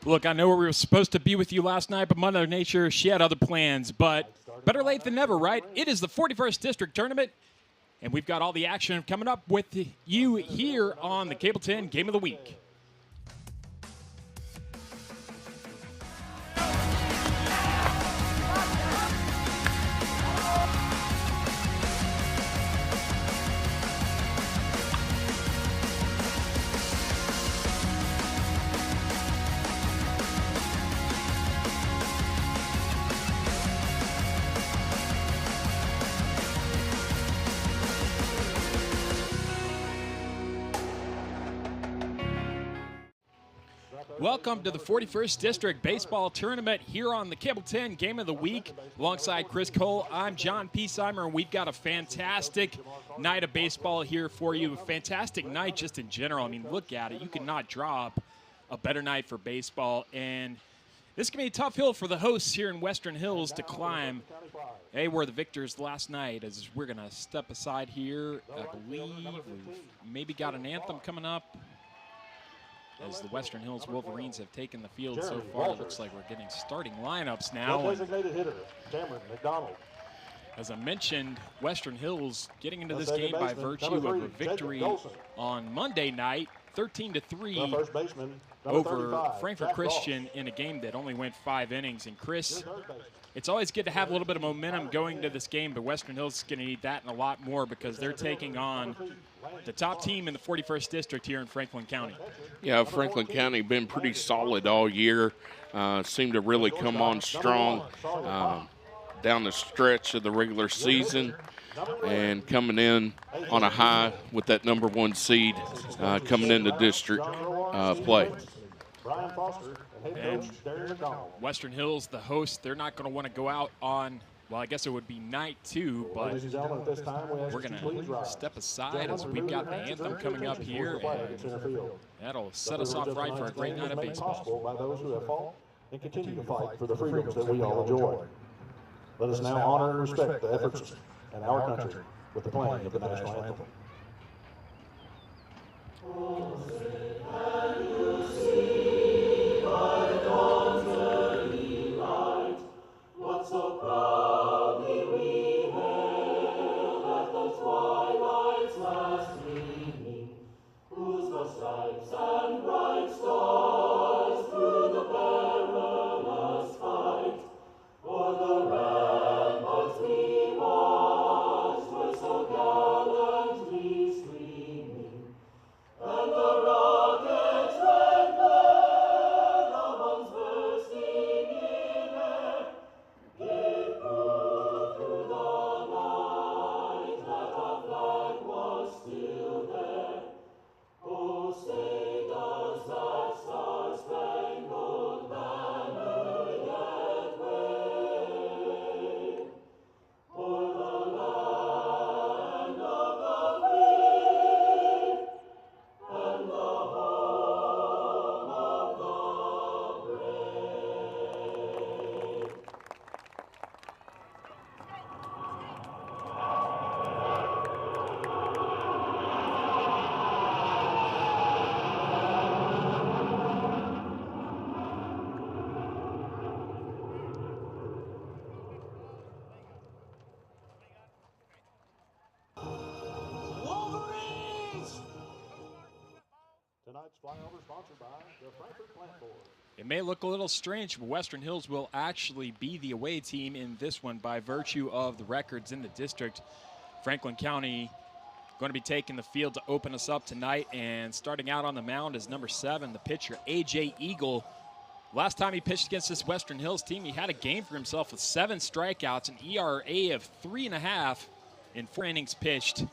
Look, I know we were supposed to be with you last night, but Mother Nature, she had other plans. But better late than never, right? It is the 41st District Tournament, and we've got all the action coming up with you here on the Cable 10 Game of the Week. Welcome to the 41st District Baseball Tournament here on the Cable 10 Game of the Week. Alongside Chris Cole, I'm John Piesheimer, and we've got a fantastic night of baseball here for you. A fantastic night just in general. I mean, look at it. You cannot drop a better night for baseball. And this can be a tough hill for the hosts here in Western Hills to climb. They were the victors last night. As we're going to step aside here, I believe we've maybe got an anthem coming up. As the Western Hills Wolverines have taken the field so far, it looks like we're getting starting lineups now. Designated hitter, Cameron McDonald. As I mentioned, Western Hills getting into this game by virtue of a victory on Monday night, 13-3 over Frankfort Christian in a game that only went 5 innings. And Chris, it's always good to have a little bit of momentum going to this game, but Western Hills is going to need that and a lot more because they're taking on the top team in the 41st District here in Franklin County. Yeah, Franklin County been pretty solid all year. Seemed to really come on strong down the stretch of the regular season and coming in on a high with that #1 seed coming into district play. And Western Hills, the host, they're not going to want to go out on, well, I guess it would be night 2, but we're going to step aside as we've got the anthem coming up here, and that'll set us off right for a great night of baseball. By those who have fought and continue to fight for the freedoms that we all enjoy. Let us now honor and respect the efforts in our country with the playing of the national anthem. So proudly we hailed at the twilight's last gleaming, whose the stripes and bright stars through the perilous fight, o'er the ramparts we watched were so gallantly streaming, and the rocket's red glare, the bombs bursting in air, gave proof through the night that our flag was still there. Oh, say does that star-spangled banner yet wave o'er the land of the free and the home of the brave. Wolverines! Tonight's flyover sponsored by the Frankfort Plant Board. It may look a little strange, but Western Hills will actually be the away team in this one by virtue of the records in the district. Franklin County going to be taking the field to open us up tonight, and starting out on the mound is number 7, the pitcher, A.J. Eagle. Last time he pitched against this Western Hills team, he had a game for himself with 7 strikeouts, an ERA of 3.5 in 4 innings pitched.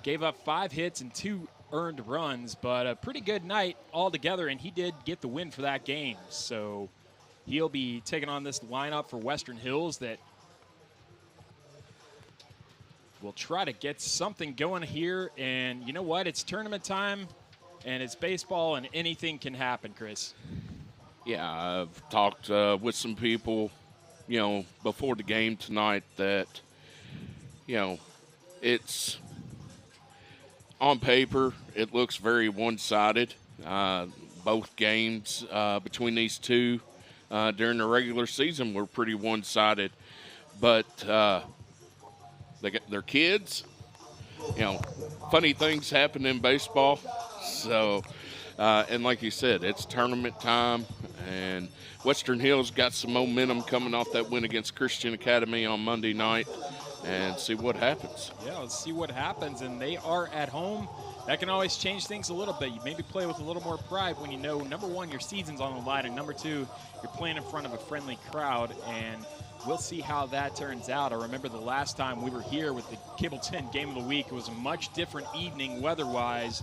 Gave up 5 hits and 2 earned runs, but a pretty good night altogether, and he did get the win for that game. So he'll be taking on this lineup for Western Hills that will try to get something going here. And you know what? It's tournament time, and it's baseball, and anything can happen, Chris. Yeah, I've talked with some people, before the game tonight that, it's on paper, it looks very one-sided. both games between these two during the regular season were pretty one-sided. But they got their kids. You know, funny things happen in baseball. So, and like you said, it's tournament time, and Western Hills got some momentum coming off that win against Christian Academy on Monday night, and see what happens. Yeah, let's see what happens. And they are at home. That can always change things a little bit. You maybe play with a little more pride when you know, number one, your season's on the line, and number two, you're playing in front of a friendly crowd, and we'll see how that turns out. I remember the last time we were here with the Cable 10 Game of the Week, it was a much different evening weather-wise,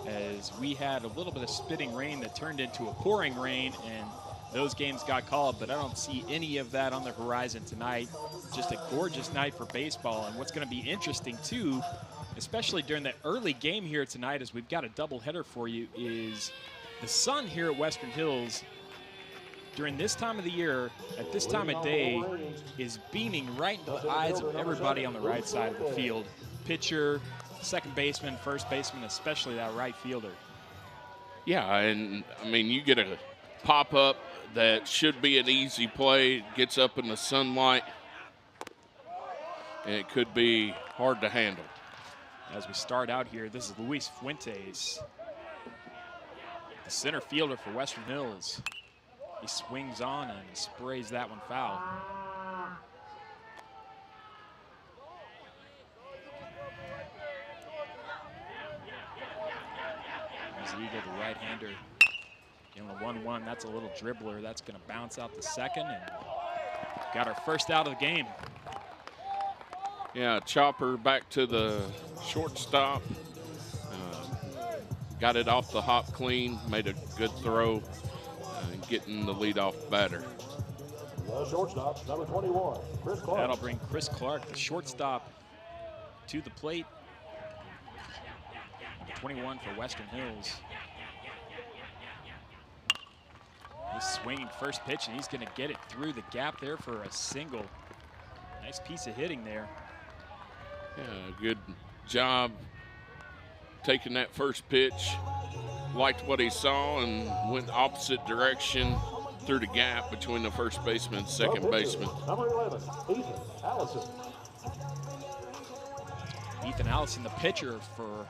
as we had a little bit of spitting rain that turned into a pouring rain, and those games got called, but I don't see any of that on the horizon tonight. Just a gorgeous night for baseball, and what's going to be interesting, too, especially during the early game here tonight, as we've got a doubleheader for you, is the sun here at Western Hills during this time of the year, at this time of day, is beaming right into the eyes of everybody on the right side of the field. Pitcher, second baseman, first baseman, especially that right fielder. Yeah, and I mean, you get a pop-up that should be an easy play, gets up in the sunlight, and it could be hard to handle. As we start out here, this is Luis Fuentes, the center fielder for Western Hills. He swings on and sprays that one foul. There's Eagle, the right-hander. In the 1-1, that's a little dribbler. That's going to bounce out the second, and got our first out of the game. Yeah, chopper back to the shortstop. Got it off the hop clean, made a good throw, getting the leadoff batter. The shortstop, number 21, Chris Clark. That'll bring Chris Clark, the shortstop, to the plate. 21 for Western Hills. He's swinging first pitch, and he's going to get it through the gap there for a single. Nice piece of hitting there. Yeah, good job taking that first pitch. Liked what he saw and went opposite direction through the gap between the first baseman and second baseman. Number 11, Ethan Allison. Ethan Allison, the pitcher for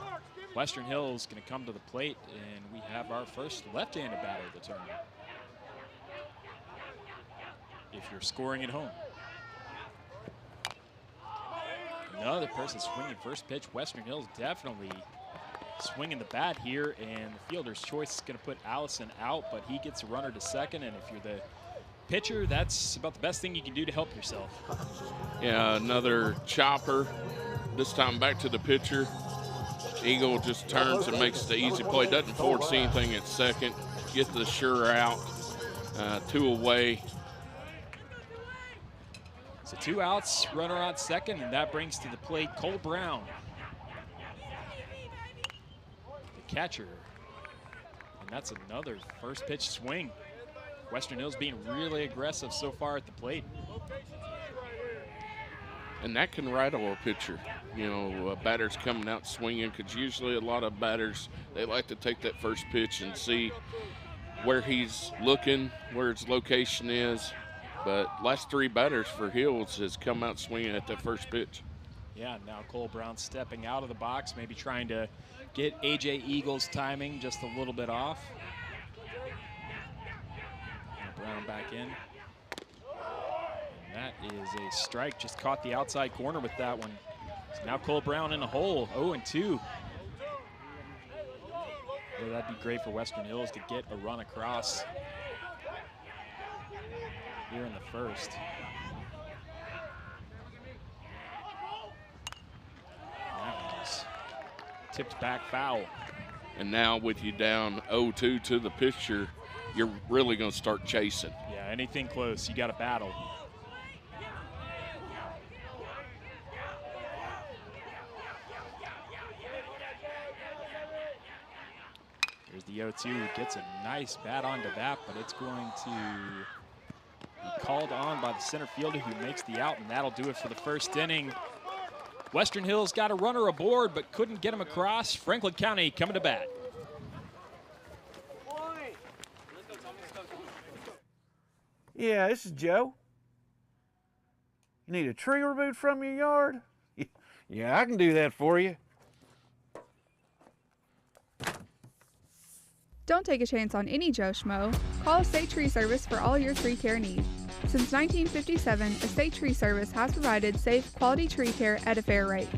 Western Hills, going to come to the plate, and we have our first left-handed batter of the tournament. If you're scoring at home. Another person swinging first pitch. Western Hills definitely swinging the bat here, and the fielder's choice is going to put Allison out, but he gets a runner to second, and if you're the pitcher, that's about the best thing you can do to help yourself. Yeah, another chopper, this time back to the pitcher. Eagle just turns and makes the easy play, doesn't force anything at second, get the sure out, 2 away. So 2 outs, runner on second, and that brings to the plate Cole Brown, the catcher. And that's another first pitch swing. Western Hills being really aggressive so far at the plate. And that can rattle a pitcher. You know, batters coming out swinging, because usually a lot of batters, they like to take that first pitch and see where he's looking, where his location is. But last 3 batters for Hills has come out swinging at that first pitch. Yeah, now Cole Brown stepping out of the box, maybe trying to get A.J. Eagle's timing just a little bit off. And Brown back in. And that is a strike, just caught the outside corner with that one. So now Cole Brown in the hole, 0-2. Well, that'd be great for Western Hills to get a run across here in the first. That was tipped back foul. And now with you down 0-2 to the pitcher, you're really going to start chasing. Yeah, anything close, you got to battle. There's the 0-2, gets a nice bat onto that, but it's going to be called on by the center fielder, who makes the out, and that'll do it for the first inning. Western Hills got a runner aboard, but couldn't get him across. Franklin County coming to bat. Yeah, this is Joe. You need a tree removed from your yard? Yeah, I can do that for you. Don't take a chance on any Joe Schmo. Call Estate Tree Service for all your tree care needs. Since 1957, Estate Tree Service has provided safe, quality tree care at a fair rate.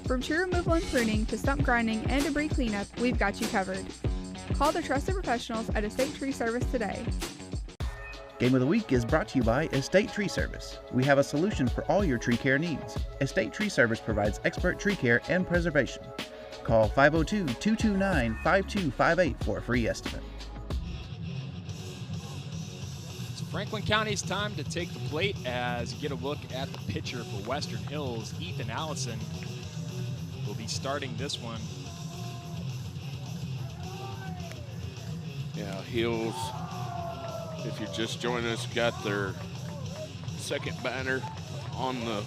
From tree removal and pruning to stump grinding and debris cleanup, we've got you covered. Call the trusted professionals at Estate Tree Service today. Game of the Week is brought to you by Estate Tree Service. We have a solution for all your tree care needs. Estate Tree Service provides expert tree care and preservation. Call 502-229-5258 for a free estimate. It's Franklin County's time to take the plate as you get a look at the pitcher for Western Hills. Ethan Allison will be starting this one. Yeah, Hills, if you're just joining us, got their second batter on the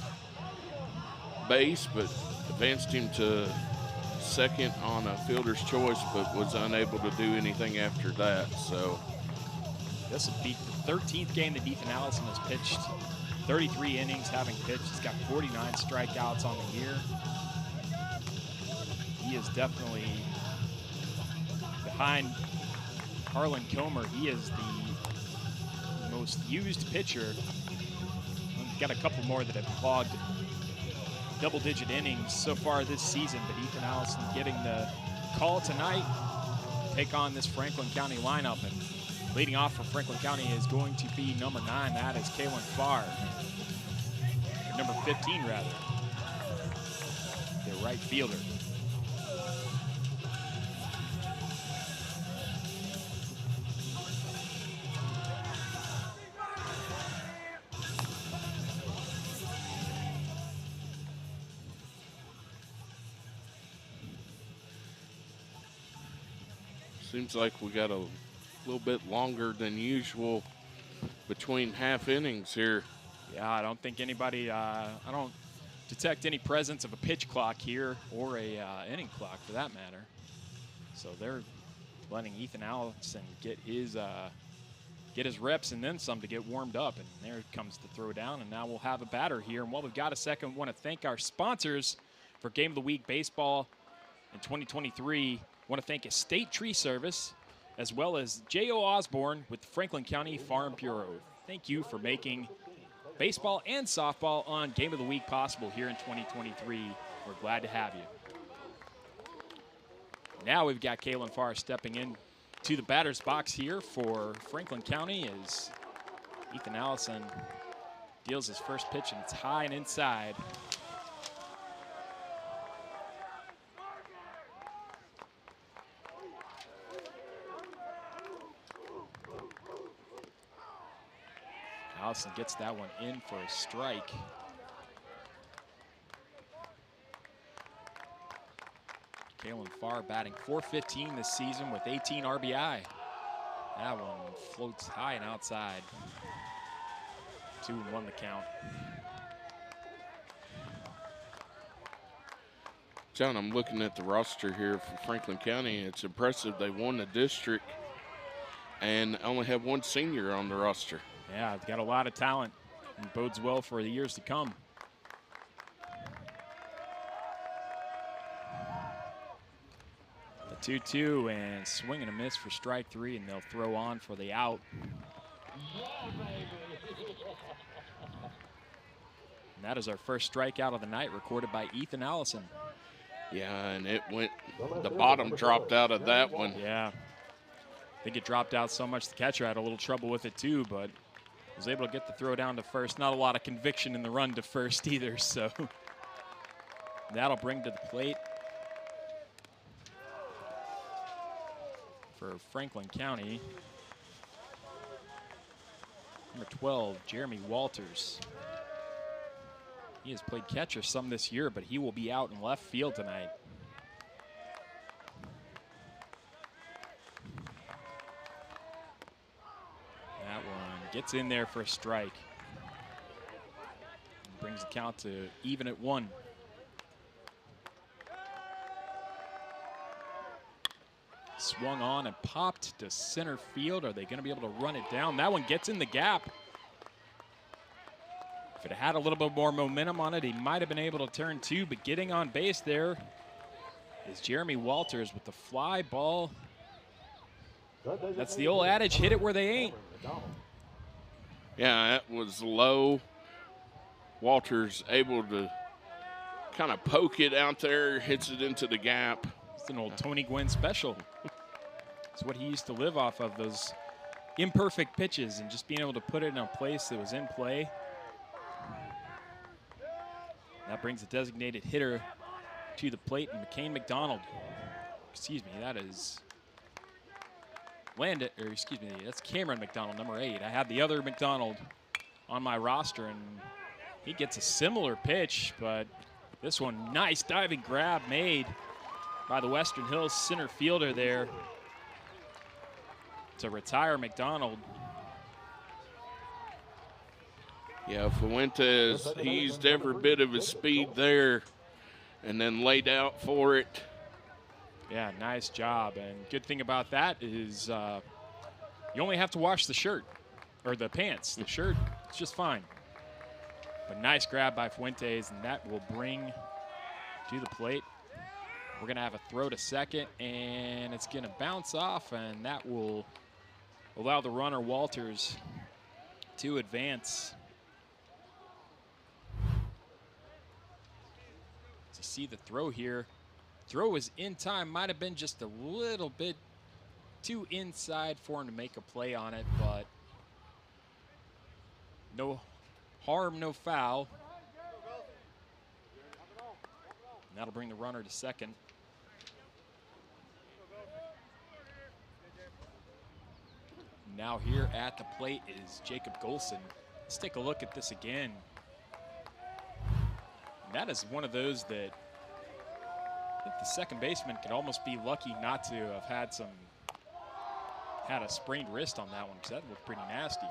base, but advanced him to second on a fielder's choice, but was unable to do anything after that. So this will be the 13th game that Ethan Allison has pitched. 33 innings having pitched. He's got 49 strikeouts on the year. He is definitely behind Harlan Comer. He is the most used pitcher. We've got a couple more that have logged double-digit innings so far this season, but Ethan Allison getting the call tonight to take on this Franklin County lineup. And leading off for Franklin County is going to be number 9. That is Kalen Farr. Or number 15, rather. The right fielder. seems like we got a little bit longer than usual between half innings here. Yeah, I don't think anybody, I don't detect any presence of a pitch clock here or a inning clock for that matter. So they're letting Ethan Allison get his reps and then some to get warmed up. And there comes the throw down, and now we'll have a batter here. And while we've got a second, I want to thank our sponsors for Game of the Week Baseball in 2023. I want to thank Estate Tree Service, as well as J.O. Osborne with the Franklin County Farm Bureau. Thank you for making baseball and softball on Game of the Week possible here in 2023. We're glad to have you. Now we've got Kalen Farr stepping in to the batter's box here for Franklin County as Ethan Allison deals his first pitch, and it's high and inside. Allison gets that one in for a strike. Kalen Farr batting .415 this season with 18 RBI. That one floats high and outside. 2-1 the count. John, I'm looking at the roster here for Franklin County. It's impressive. They won the district and only have one senior on the roster. Yeah, it's got a lot of talent and bodes well for the years to come. The 2-2 and swing and a miss for strike 3, and they'll throw on for the out. And that is our first strikeout of the night, recorded by Ethan Allison. Yeah, and it went, the bottom dropped out of that one. Yeah. I think it dropped out so much the catcher had a little trouble with it too, but was able to get the throw down to first. Not a lot of conviction in the run to first either, so that'll bring to the plate for Franklin County number 12, Jeremy Walters. He has played catcher some this year, but he will be out in left field tonight. That one gets in there for a strike. And brings the count to even at 1. Swung on and popped to center field. Are they going to be able to run it down? That one gets in the gap If it had a little bit more momentum on it, he might have been able to turn two, but getting on base there is Jeremy Walters with the fly ball. That's the old adage, hit it where they ain't. Yeah, that was low. Walters able to kind of poke it out there, hits it into the gap. It's an old Tony Gwynn special. It's what he used to live off of, those imperfect pitches and just being able to put it in a place that was in play. That brings the designated hitter to the plate, and McCain McDonald. Excuse me, that is that's Cameron McDonald, number 8. I had the other McDonald on my roster, and he gets a similar pitch, but this one, nice diving grab made by the Western Hills center fielder there to retire McDonald. Yeah, Fuentes, he used every bit of his speed there and then laid out for it. Yeah, nice job. And good thing about that is you only have to wash the shirt or the pants. The shirt, it's just fine. But nice grab by Fuentes, and that will bring to the plate. We're going to have a throw to second, and it's going to bounce off, and that will allow the runner Walters to advance. To see the throw here. Throw was in time, might have been just a little bit too inside for him to make a play on it, but no harm, no foul. And that'll bring the runner to second. Now here at the plate is Jacob Golson. Let's take a look at this again. And that is one of those that I think the second baseman could almost be lucky not to have had a sprained wrist on that one, because that looked pretty nasty.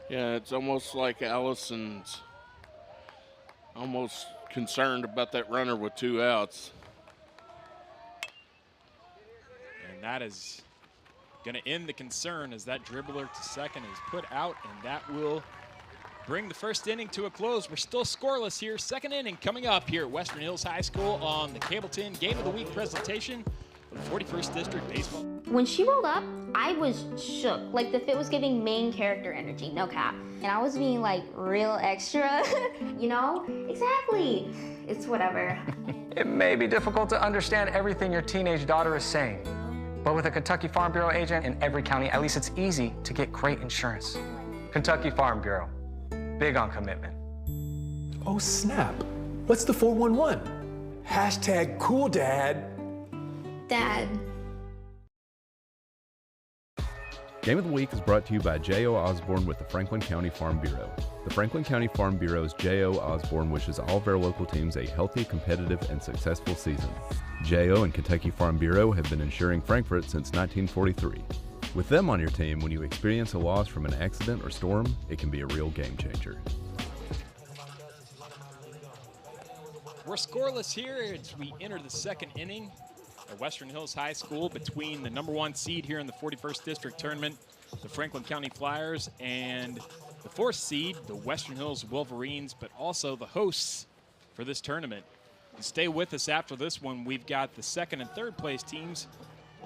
Yeah, it's almost like Allison's almost concerned about that runner with 2 outs. And that is going to end the concern as that dribbler to second is put out, and that will bring the first inning to a close. We're still scoreless here. Second inning coming up here at Western Hills High School on the Cableton Game of the Week presentation of the 41st District Baseball. When she rolled up, I was shook. Like the fit was giving main character energy, no cap. And I was being like real extra, you know? Exactly. It's whatever. It may be difficult to understand everything your teenage daughter is saying, but with a Kentucky Farm Bureau agent in every county, at least it's easy to get great insurance. Kentucky Farm Bureau, big on commitment. Oh snap, what's the 411? Hashtag cool dad. Dad. Game of the Week is brought to you by J.O. Osborne with the Franklin County Farm Bureau. The Franklin County Farm Bureau's J.O. Osborne wishes all of our local teams a healthy, competitive, and successful season. J.O. and Kentucky Farm Bureau have been insuring Frankfort since 1943. With them on your team, when you experience a loss from an accident or storm, it can be a real game changer. We're scoreless here as we enter the second inning at Western Hills High School between the #1 seed here in the 41st District Tournament, the Franklin County Flyers, and the 4th seed, the Western Hills Wolverines, but also the hosts for this tournament. And stay with us after this one. We've got the 2nd and 3rd place teams.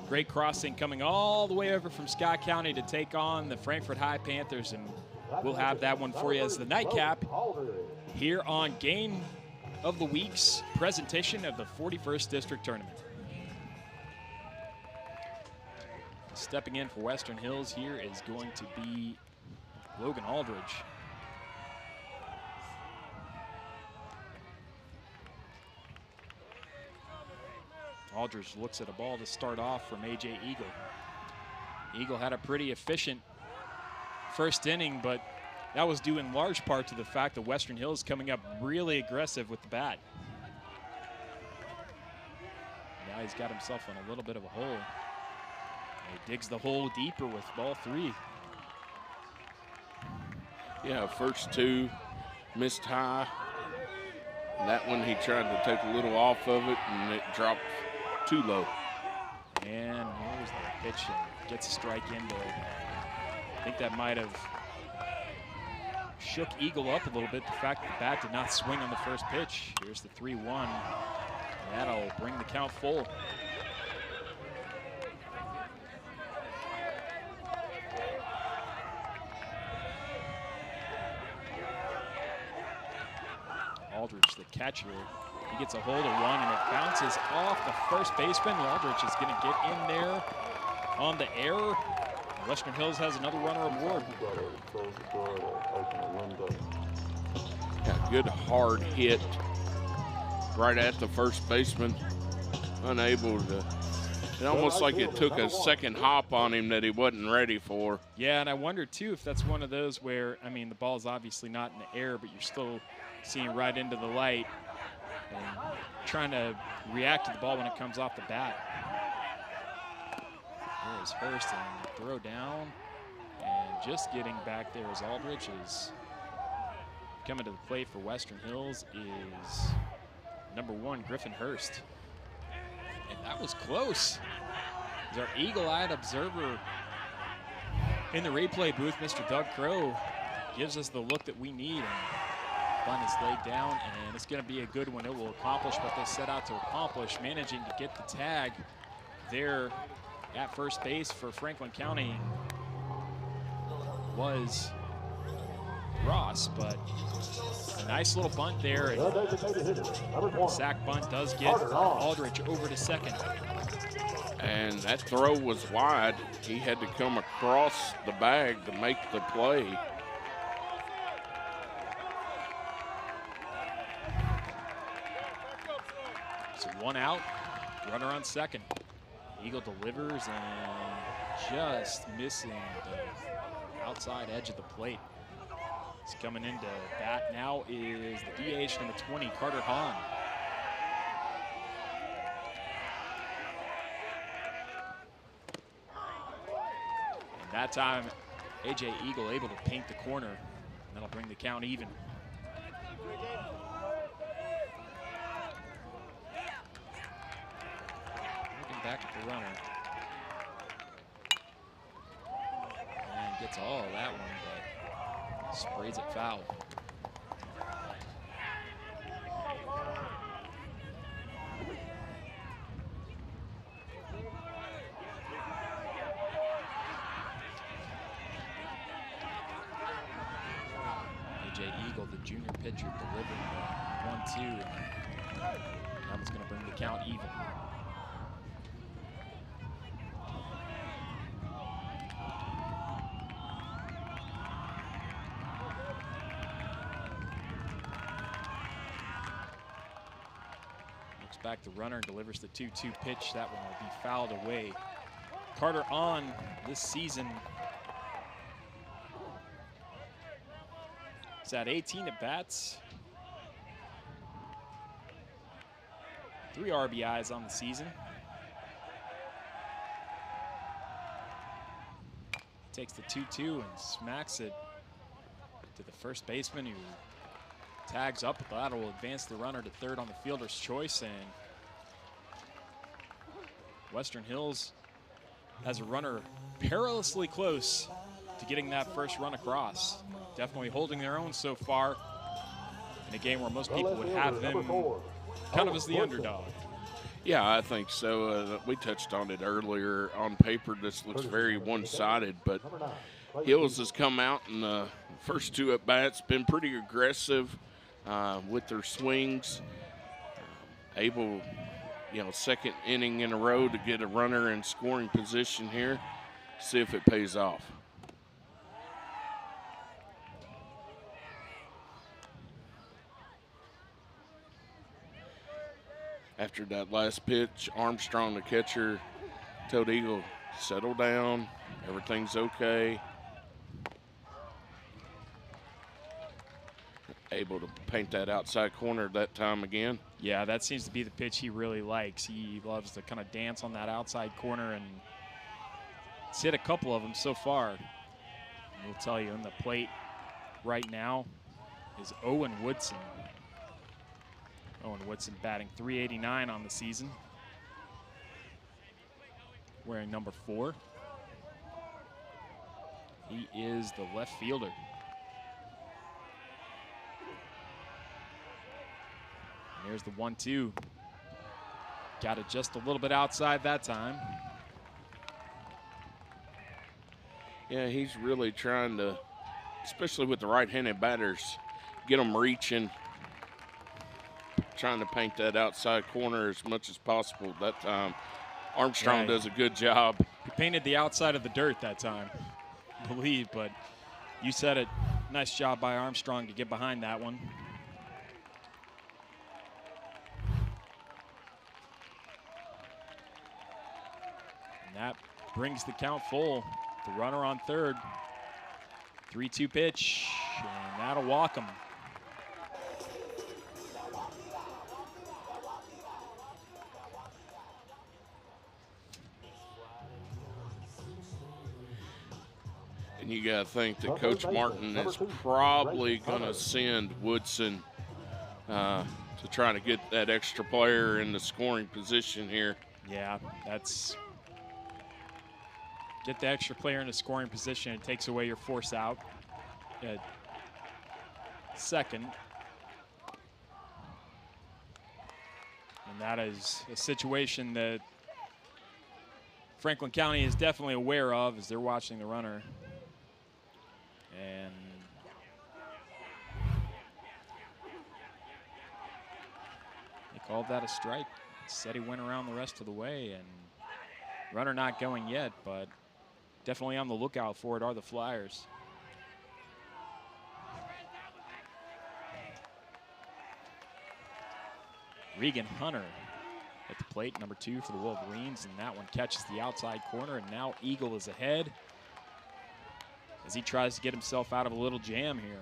Great Crossing coming all the way over from Scott County to take on the Frankfort High Panthers, and we'll have that one for you as the nightcap here on Game of the Week's presentation of the 41st District Tournament. Stepping in for Western Hills here is going to be Logan Aldridge. Aldridge looks at a ball to start off from A.J. Eagle. Eagle had a pretty efficient first inning, but that was due in large part to the fact that Western Hills coming up really aggressive with the bat. Now he's got himself in a little bit of a hole. He digs the hole deeper with ball 3. Yeah, first 2 missed high. That one he tried to take a little off of it, and it dropped too low. And here's the pitch, and gets a strike into it. I think that might have shook Eagle up a little bit. The fact that the bat did not swing on the first pitch. Here's the 3-1. That'll bring the count full. Aldridge, the catcher, he gets a hold of one and it bounces off the first baseman. Aldridge is going to get in there on the error. Western Hills has another runner aboard. Yeah, good hard hit right at the first baseman. Unable to, it almost like it took a second hop on him that he wasn't ready for. Yeah, and I wonder too if that's one of those where, I mean, the ball's obviously not in the air, but you're still seeing right into the light and trying to react to the ball when it comes off the bat. There's Hurst and throw down, and just getting back there as Aldridge is coming to the plate for Western Hills is number 1, Griffin Hurst. And that was close. As our eagle-eyed observer in the replay booth, Mr. Doug Crow, gives us the look that we need. And bunt is laid down, and it's going to be a good one. It will accomplish what they set out to accomplish, managing to get the tag there at first base for Franklin County was Ross, but a nice little bunt there. And the sack bunt does get Aldridge over to second. And that throw was wide. He had to come across the bag to make the play. So 1 out, runner on second. Eagle delivers and just missing the outside edge of the plate. He's coming into bat now is the DH number 20, Carter Hahn. And that time, AJ Eagle able to paint the corner. And that'll bring the count even. Looking back at the runner. And gets all of that one, but sprays it foul. AJ Eagle, the junior pitcher, delivering the 1-2. That one's going to bring the count even. Back the runner and delivers the 2-2 pitch. That one will be fouled away. Carter on this season. He's at 18 at bats. 3 RBIs on the season. Takes the 2-2 and smacks it to the first baseman, who tags up, but that will advance the runner to third on the fielder's choice, and Western Hills has a runner perilously close to getting that first run across. Definitely holding their own so far in a game where most people would have them kind of as the underdog. Yeah, I think so. We touched on it earlier. On paper, this looks very one-sided, but Hills has come out in the first 2 at-bats, been pretty aggressive with their swings, able, second inning in a row to get a runner in scoring position here. See if it pays off. After that last pitch, Armstrong, the catcher, told Eagle, settle down, everything's okay. Able to paint that outside corner that time again. Yeah, that seems to be the pitch he really likes. He loves to kind of dance on that outside corner, and he's hit a couple of them so far. We'll tell you, on the plate right now is Owen Woodson. Owen Woodson batting .389 on the season, wearing number 4. He is the left fielder. Here's the 1-2. Got it just a little bit outside that time. Yeah, he's really trying to, especially with the right-handed batters, get them reaching, trying to paint that outside corner as much as possible that time. Armstrong does a good job. He painted the outside of the dirt that time, I believe, but you said it. Nice job by Armstrong to get behind that one. And that brings the count full. The runner on third. 3-2 pitch, and that'll walk him. And you got to think that Coach Martin is probably going to send Woodson to try to get that extra player in the scoring position here. Yeah, that's get the extra player in the scoring position. It takes away your force out at second. And that is a situation that Franklin County is definitely aware of as they're watching the runner. And they called that a strike. Said he went around the rest of the way, and runner not going yet, but definitely on the lookout for it are the Flyers. Regan Hunter at the plate, number 2 for the Wolverines, and that one catches the outside corner, and now Eagle is ahead as he tries to get himself out of a little jam here.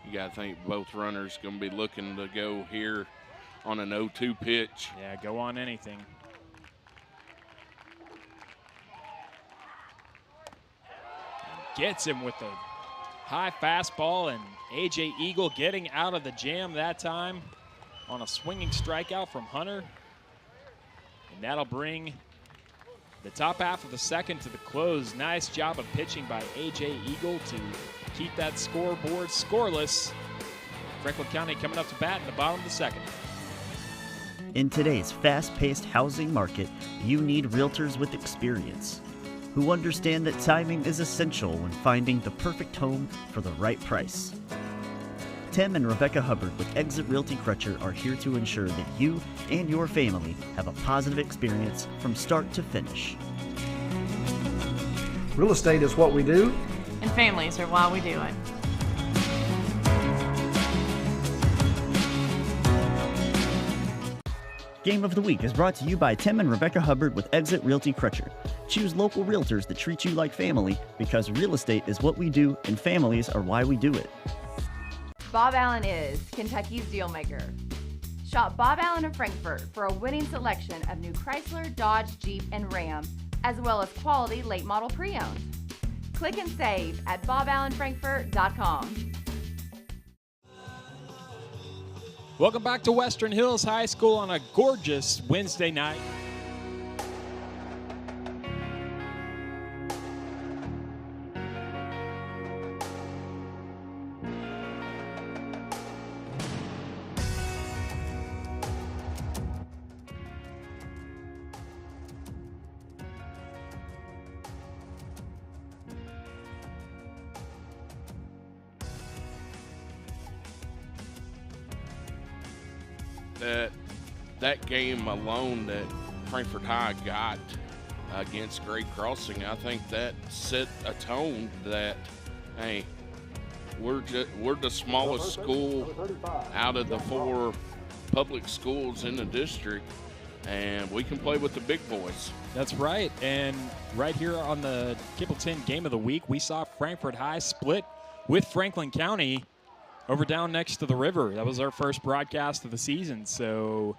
You got to think both runners going to be looking to go here on an 0-2 pitch. Yeah, go on anything. And gets him with a high fastball, and A.J. Eagle getting out of the jam that time on a swinging strikeout from Hunter. And that'll bring the top half of the second to the close. Nice job of pitching by A.J. Eagle to keep that scoreboard scoreless. Franklin County coming up to bat in the bottom of the second. In today's fast-paced housing market, you need realtors with experience who understand that timing is essential when finding the perfect home for the right price. Tim and Rebecca Hubbard with Exit Realty Crutcher are here to ensure that you and your family have a positive experience from start to finish. Real estate is what we do, and families are why we do it. Game of the Week is brought to you by Tim and Rebecca Hubbard with Exit Realty Crutcher. Choose local realtors that treat you like family because real estate is what we do and families are why we do it. Bob Allen is Kentucky's deal maker. Shop Bob Allen of Frankfort for a winning selection of new Chrysler, Dodge, Jeep, and Ram, as well as quality late model pre-owned. Click and save at boballenfrankfort.com. Welcome back to Western Hills High School on a gorgeous Wednesday night. That game alone that Frankfort High got against Great Crossing, I think that set a tone that, hey, we're the smallest school out of the 4 public schools in the district, and we can play with the big boys. That's right, and right here on the Cable 10 Game of the Week, we saw Frankfort High split with Franklin County over down next to the river. That was our first broadcast of the season, so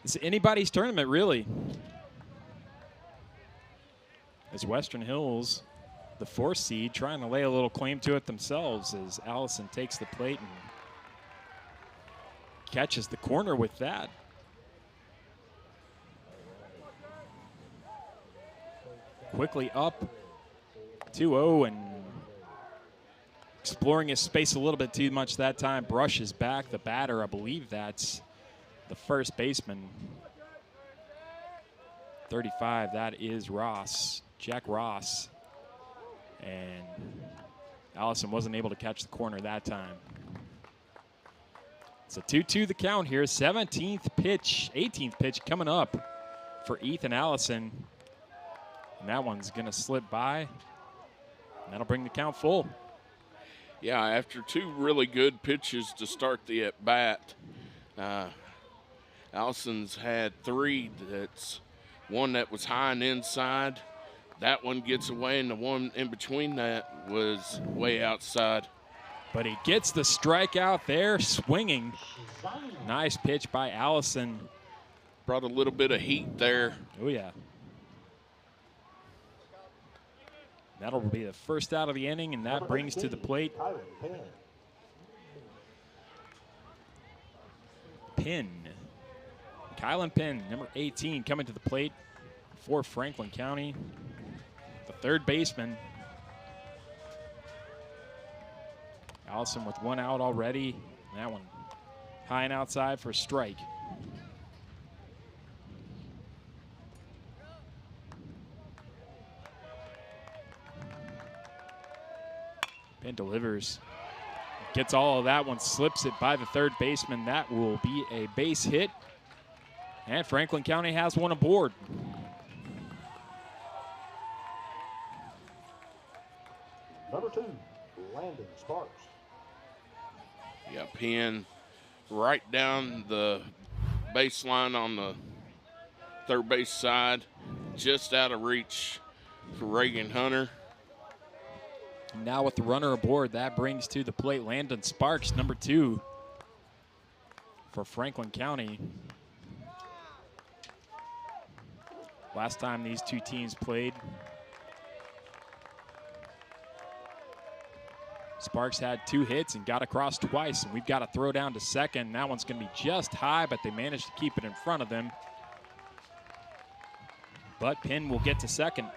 it's anybody's tournament, really. As Western Hills, the 4th seed, trying to lay a little claim to it themselves as Allison takes the plate and catches the corner with that. Quickly up 2-0, and exploring his space a little bit too much that time. Brushes back the batter. I believe that's the first baseman. 35, that is Ross, Jack Ross. And Allison wasn't able to catch the corner that time. It's a 2-2 the count here. 17th pitch, 18th pitch coming up for Ethan Allison. And that one's going to slip by. And that'll bring the count full. Yeah, after two really good pitches to start the at-bat, Allison's had three. That's one that was high and inside. That one gets away, and the one in between that was way outside. But he gets the strikeout there, swinging. Nice pitch by Allison. Brought a little bit of heat there. Oh, yeah. That'll be the first out of the inning, and that brings to the plate Penn. Kylan Penn, number 18, coming to the plate for Franklin County. The third baseman. Allison with one out already. That one high and outside for a strike. Penn delivers. Gets all of that one, slips it by the third baseman. That will be a base hit. And Franklin County has one aboard. Number 2, Landon Sparks. Yeah, Penn right down the baseline on the third base side, just out of reach for Reagan Hunter. Now with the runner aboard, that brings to the plate Landon Sparks, number 2 for Franklin County. Last time these two teams played, Sparks had 2 hits and got across twice, and we've got a throw down to second. That one's going to be just high, but they managed to keep it in front of them. But Penn will get to second.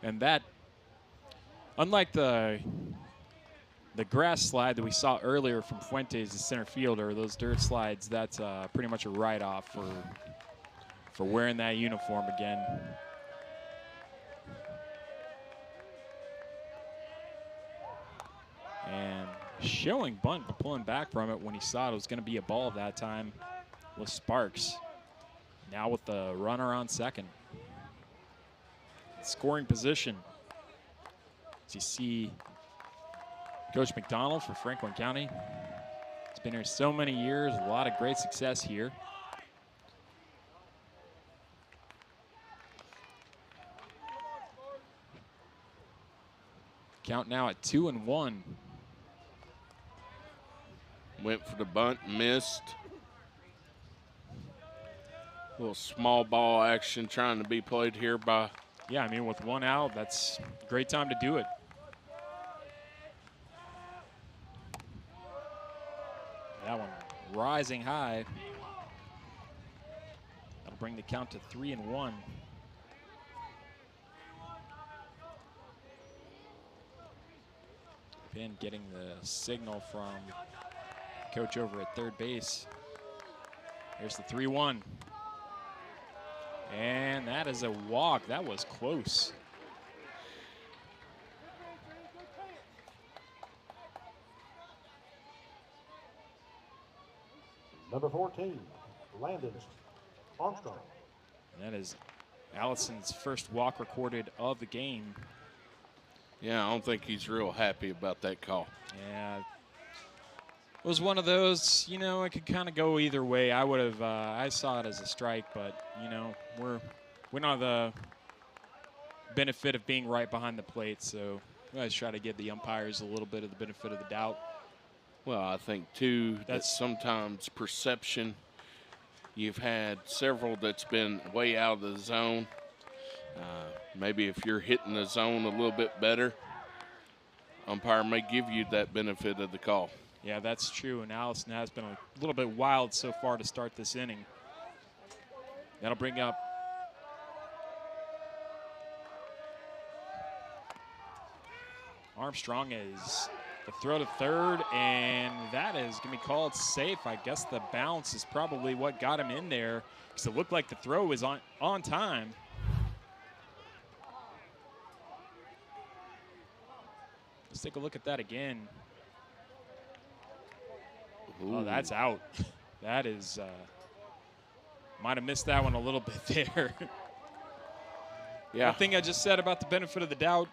And that, unlike the grass slide that we saw earlier from Fuentes, the center fielder, those dirt slides, that's pretty much a write-off for wearing that uniform again. And showing bunt, but pulling back from it when he saw it was going to be a ball that time was Sparks. Now with the runner on second. Scoring position. As you see Coach McDonald for Franklin County. He's been here so many years, a lot of great success here. Count now at 2-1. Went for the bunt, missed. A little small ball action trying to be played here by. Yeah, I mean, with one out, that's a great time to do it. That one rising high. That'll bring the count to 3-1. Penn getting the signal from coach over at third base. Here's the 3-1. And that is a walk. That was close. Number 14, Landon Armstrong. And that is Allison's first walk recorded of the game. Yeah, I don't think he's real happy about that call. Yeah. It was one of those, you know, it could kind of go either way. I would have, I saw it as a strike, but, you know, we don't have the benefit of being right behind the plate, so we always try to give the umpires a little bit of the benefit of the doubt. Well, I think, too, that sometimes perception, you've had several that's been way out of the zone. Maybe if you're hitting the zone a little bit better, umpire may give you that benefit of the call. Yeah, that's true, and Allison has been a little bit wild so far to start this inning. That'll bring up Armstrong is the throw to third, and that is going to be called safe. I guess the bounce is probably what got him in there, because it looked like the throw was on time. Let's take a look at that again. Ooh. Oh, that's out. That is, might have missed that one a little bit there. Yeah. One thing I just said about the benefit of the doubt,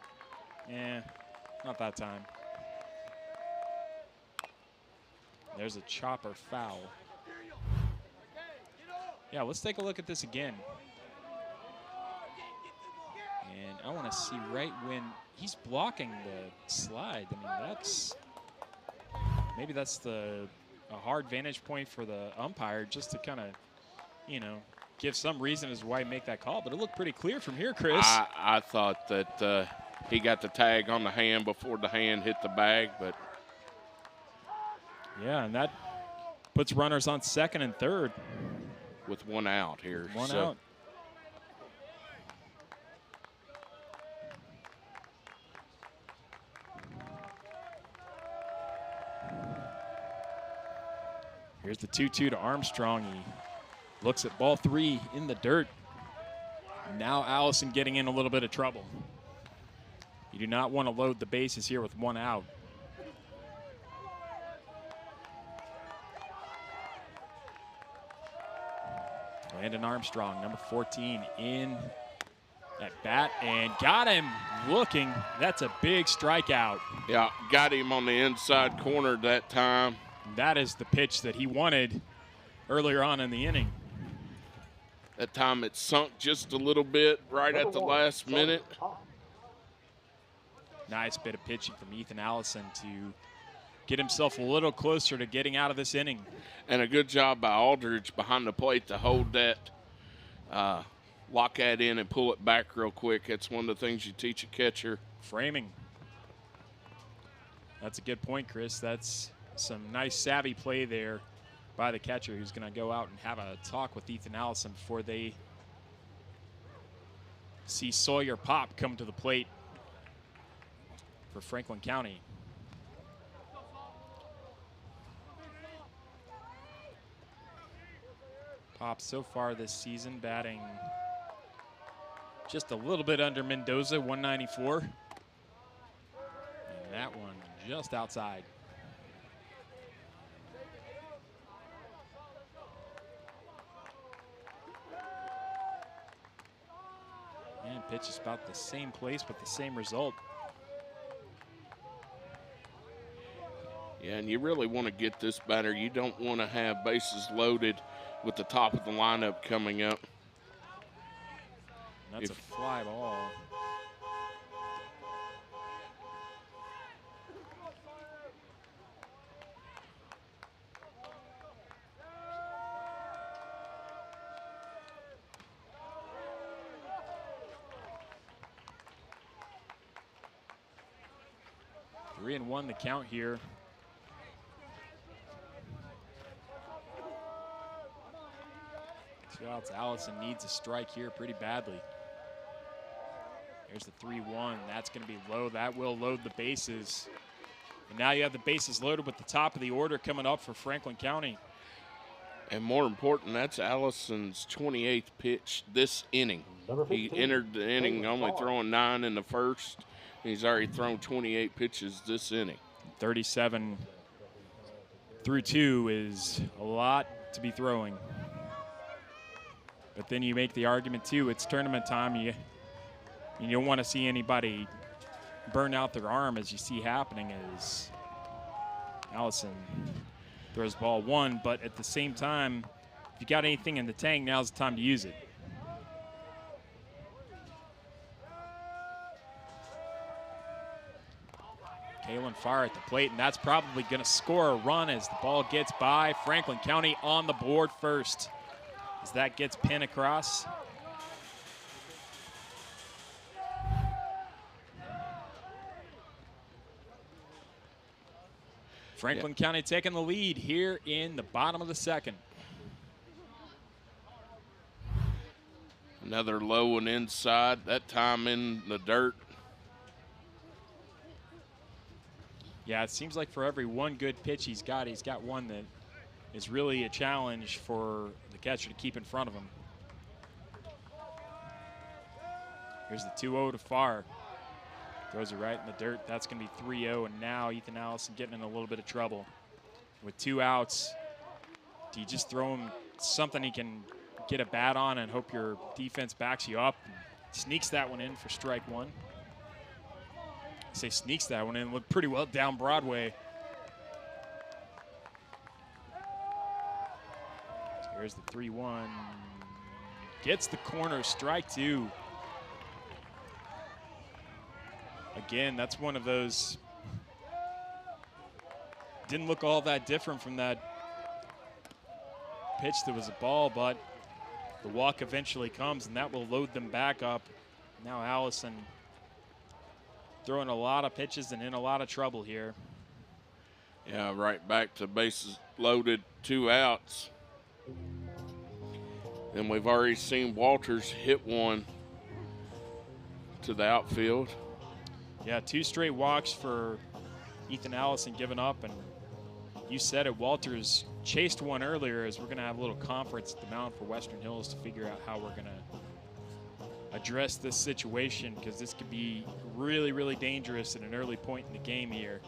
not that time. There's a chopper foul. Yeah, let's take a look at this again. And I want to see right when he's blocking the slide. I mean, maybe that's a hard vantage point for the umpire, just to kind of, give some reason as to why he make that call. But it looked pretty clear from here, Chris. I thought that he got the tag on the hand before the hand hit the bag, but. Yeah, and that puts runners on second and third. With one out here. One out. Here's the 2-2 to Armstrong. He looks at ball 3 in the dirt. Now Allison getting in a little bit of trouble. You do not want to load the bases here with one out. Landon Armstrong, number 14, in at bat and got him looking. That's a big strikeout. Yeah, got him on the inside corner that time. That is the pitch that he wanted earlier on in the inning. That time it sunk just a little bit right at the last minute. Nice bit of pitching from Ethan Allison to get himself a little closer to getting out of this inning. And a good job by Aldridge behind the plate to hold that, lock that in and pull it back real quick. That's one of the things you teach a catcher. Framing. That's a good point, Chris. That's some nice savvy play there by the catcher, who's going to go out and have a talk with Ethan Allison before they see Sawyer Pop come to the plate for Franklin County. Pop so far this season batting just a little bit under Mendoza, 194. And that one just outside. And pitch is about the same place with the same result. Yeah, and you really want to get this batter. You don't want to have bases loaded with the top of the lineup coming up. And that's a fly ball. Three and one the count here. Two outs. Allison needs a strike here pretty badly. There's the 3-1. That's going to be low. That will load the bases. And now you have the bases loaded with the top of the order coming up for Franklin County. And more important, that's Allison's 28th pitch this inning. He entered the inning only throwing 9 in the first. He's already thrown 28 pitches this inning. 37 through 2 is a lot to be throwing. But then you make the argument, too, it's tournament time. You don't want to see anybody burn out their arm, as you see happening as Allison throws ball 1. But at the same time, if you got anything in the tank, now's the time to use it. Kalen Farr at the plate, and that's probably going to score a run as the ball gets by. Franklin County on the board first as that gets pinned across. Franklin County taking the lead here in the bottom of the second. Another low one inside, that time in the dirt. Yeah, it seems like for every one good pitch he's got one that is really a challenge for the catcher to keep in front of him. Here's the 2-0 to Farr. Throws it right in the dirt. That's going to be 3-0, and now Ethan Allison getting in a little bit of trouble. With 2 outs, do you just throw him something he can get a bat on and hope your defense backs you up? Sneaks that one in for strike 1. I say sneaks that one in, looked pretty well down Broadway. So here's the 3-1. Gets the corner, strike 2. Again, that's one of those, didn't look all that different from that pitch that was a ball, but the walk eventually comes, and that will load them back up. Now Allison throwing a lot of pitches and in a lot of trouble here. Yeah, right back to bases loaded, 2 outs. And we've already seen Walters hit one to the outfield. Yeah, 2 straight walks for Ethan Allison giving up, and you said it, Walters chased one earlier, as we're going to have a little conference at the mound for Western Hills to figure out how we're going to address this situation, because this could be really, really dangerous at an early point in the game here.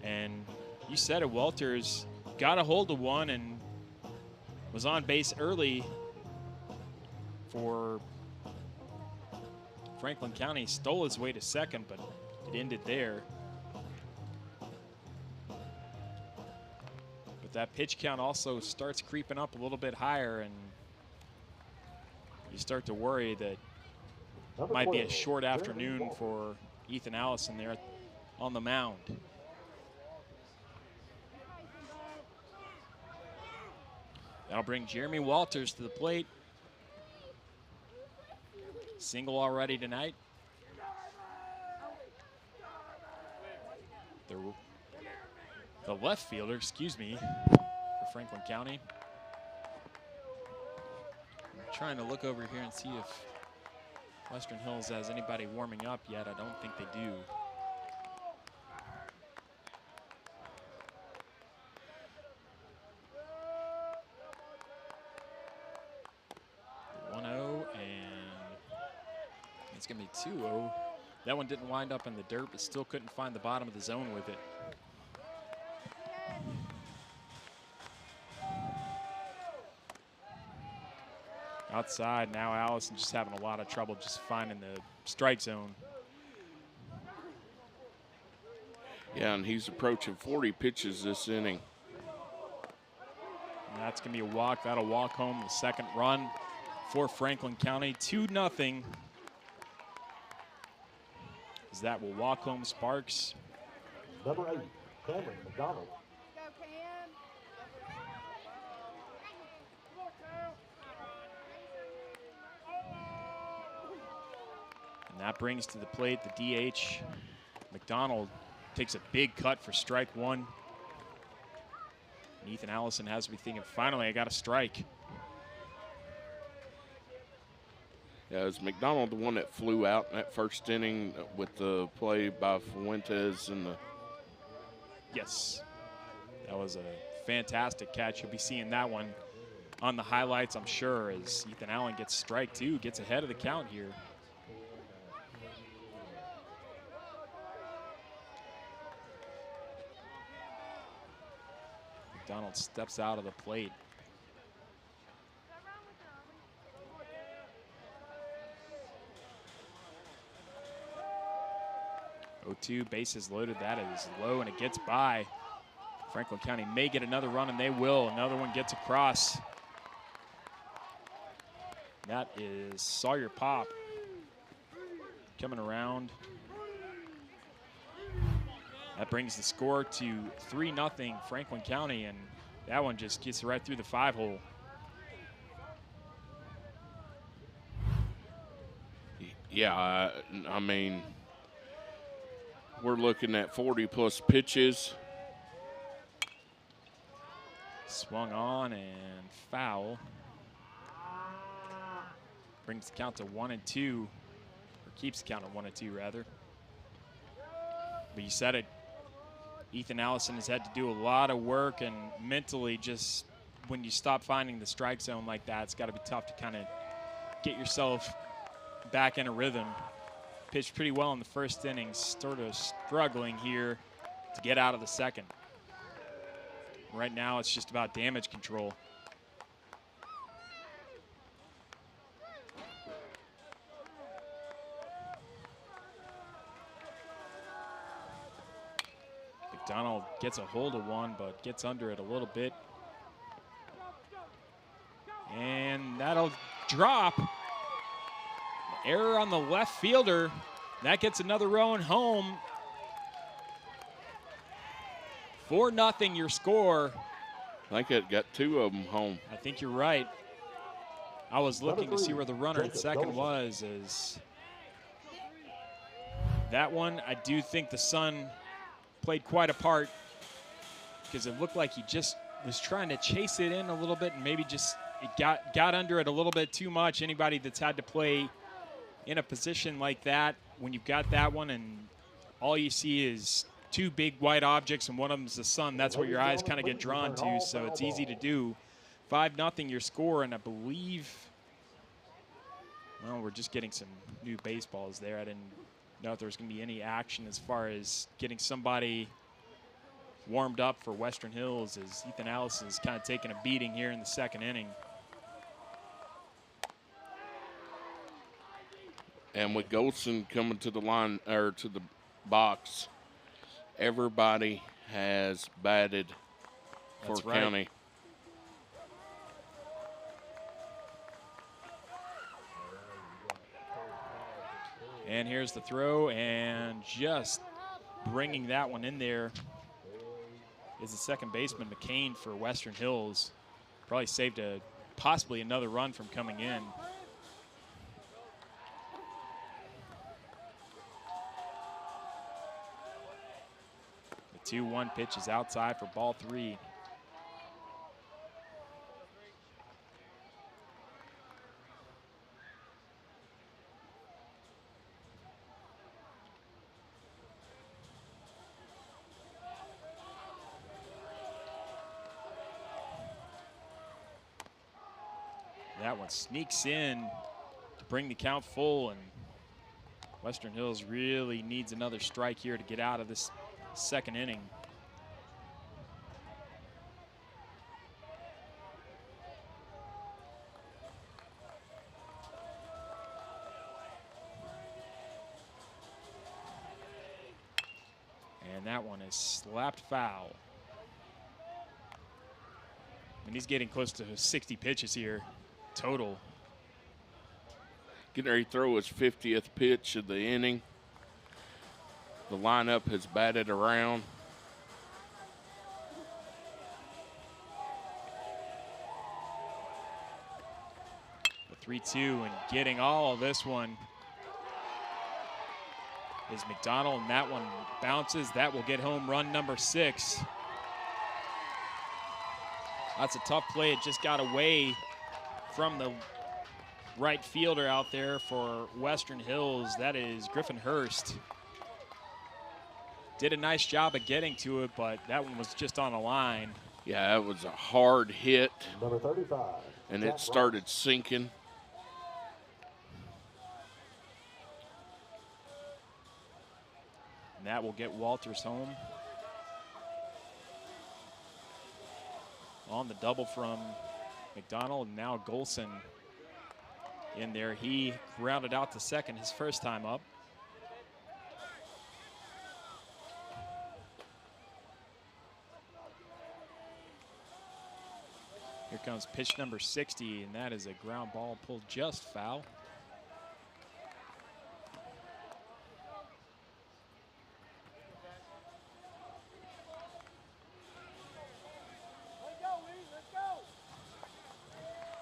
And you said it, Walters got a hold of one and was on base early for Franklin County, stole his way to second, but it ended there. But that pitch count also starts creeping up a little bit higher, and you start to worry that it might be a short afternoon for Ethan Allison there on the mound. That'll bring Jeremy Walters to the plate. Single already tonight. The left fielder, excuse me, for Franklin County. I'm trying to look over here and see if Western Hills has anybody warming up yet. I don't think they do. It's going to be 2-0. That one didn't wind up in the dirt, but still couldn't find the bottom of the zone with it. Outside, now Allison just having a lot of trouble just finding the strike zone. Yeah, and he's approaching 40 pitches this inning. And that's going to be a walk. That'll walk home the second run for Franklin County. 2-0. As that will walk home Sparks. Number 8, Cameron McDonald. And that brings to the plate the DH. McDonald takes a big cut for strike 1. And Ethan Allison has to be thinking, finally, I got a strike. Yeah, is McDonald the one that flew out in that first inning with the play by Fuentes and the... Yes. That was a fantastic catch. You'll be seeing that one on the highlights, I'm sure, as Ethan Allen gets strike 2, gets ahead of the count here. McDonald steps out of the plate. 0-2, bases loaded. That is low, and it gets by. Franklin County may get another run, and they will. Another one gets across. That is Sawyer Pop coming around. That brings the score to 3-0 Franklin County, and that one just gets right through the 5-hole. Yeah, I mean, we're looking at 40-plus pitches. Swung on and foul. Brings the count to 1-2, or keeps the count at 1-2 rather. But you said it, Ethan Allison has had to do a lot of work, and mentally, just when you stop finding the strike zone like that, it's got to be tough to kind of get yourself back in a rhythm. Pitched pretty well in the first inning, sort of struggling here to get out of the second. Right now, it's just about damage control. McDonald gets a hold of one, but gets under it a little bit. And that'll drop. Error on the left fielder. That gets another run home. 4-0 your score. I think it got 2 of them home. I think you're right. I was looking to see where the runner at second was. As that one, I do think the Sun played quite a part, because it looked like he just was trying to chase it in a little bit, and maybe just it got under it a little bit too much. Anybody that's had to play in a position like that, when you've got that one and all you see is 2 big white objects and one of them's the sun, that's what your eyes kind of get drawn to, so it's easy to do. 5-0 your score, and I believe, well, we're just getting some new baseballs there. I didn't know if there was going to be any action as far as getting somebody warmed up for Western Hills, as Ethan Allison is kind of taking a beating here in the second inning. And with Golson coming to the line, or to the box, everybody has batted for That's right. County. And here's the throw, and just bringing that one in there is the second baseman, McCain, for Western Hills. Probably saved possibly another run from coming in. The 2-1 pitch is outside for ball 3. That one sneaks in to bring the count full, and Western Hills really needs another strike here to get out of this second inning. And that one is slapped foul. And he's getting close to 60 pitches here total. Getting ready to throw his 50th pitch of the inning. The lineup has batted around. The 3-2, and getting all of this one is McDonald, and that one bounces. That will get home run number 6. That's a tough play. It just got away from the right fielder out there for Western Hills. That is Griffin Hurst. Did a nice job of getting to it, but that one was just on a line. Yeah, it was a hard hit. Number 35. And it started sinking. And that will get Walters home. On the double from McDonald, and now Golson in there. He grounded out to second his first time up. Here comes pitch number 60, and that is a ground ball pulled just foul.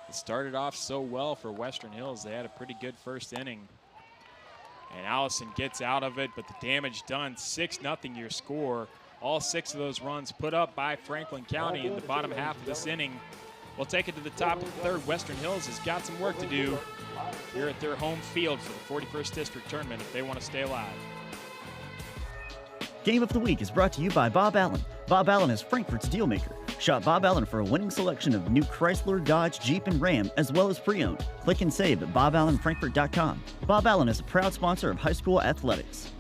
It started off so well for Western Hills. They had a pretty good first inning. And Allison gets out of it, but the damage done. 6-0 your score. All 6 of those runs put up by Franklin County in the bottom half of this inning. We'll take it to the top of the third. Western Hills has got some work to do here at their home field for the 41st District Tournament if they want to stay alive. Game of the Week is brought to you by Bob Allen. Bob Allen is Frankfort's dealmaker. Shop Bob Allen for a winning selection of new Chrysler, Dodge, Jeep, and Ram, as well as pre-owned. Click and save at boballenfrankfort.com. Bob Allen is a proud sponsor of high school athletics.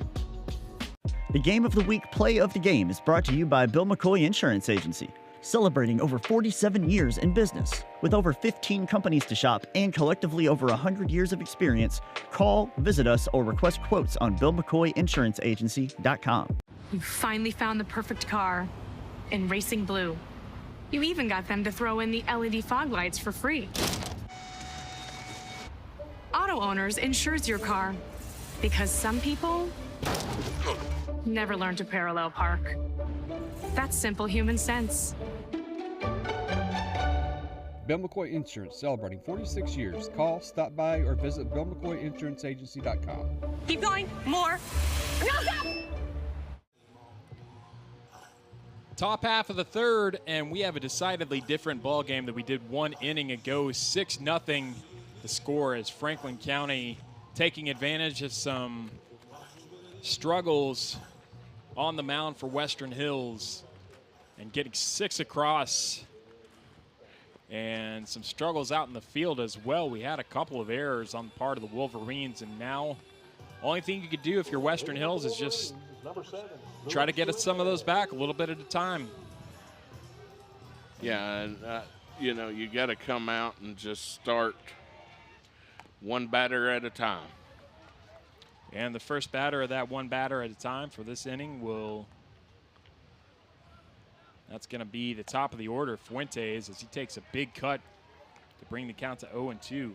The Game of the Week Play of the Game is brought to you by Bill McCoy Insurance Agency. Celebrating over 47 years in business. With over 15 companies to shop and collectively over 100 years of experience, call, visit us, or request quotes on BillMcCoyInsuranceAgency.com. You finally found the perfect car in racing blue. You even got them to throw in the LED fog lights for free. Auto Owners insures your car because some people never learn to parallel park. That's simple human sense. Bill McCoy Insurance, celebrating 46 years. Call, stop by, or visit BillMcCoyInsuranceAgency.com. Keep going. More. No, stop! Top half of the third, and we have a decidedly different ball game than we did one inning ago. 6-0 the score as Franklin County taking advantage of some struggles on the mound for Western Hills and getting 6 across, and some struggles out in the field as well. We had a couple of errors on the part of the Wolverines, and now only thing you could do if you're Western Hills is just try to get some of those back a little bit at a time. Yeah, and you know, you got to come out and just start one batter at a time. And the first batter of that one batter at a time for this inning that's going to be the top of the order, Fuentes, as he takes a big cut to bring the count to 0-2.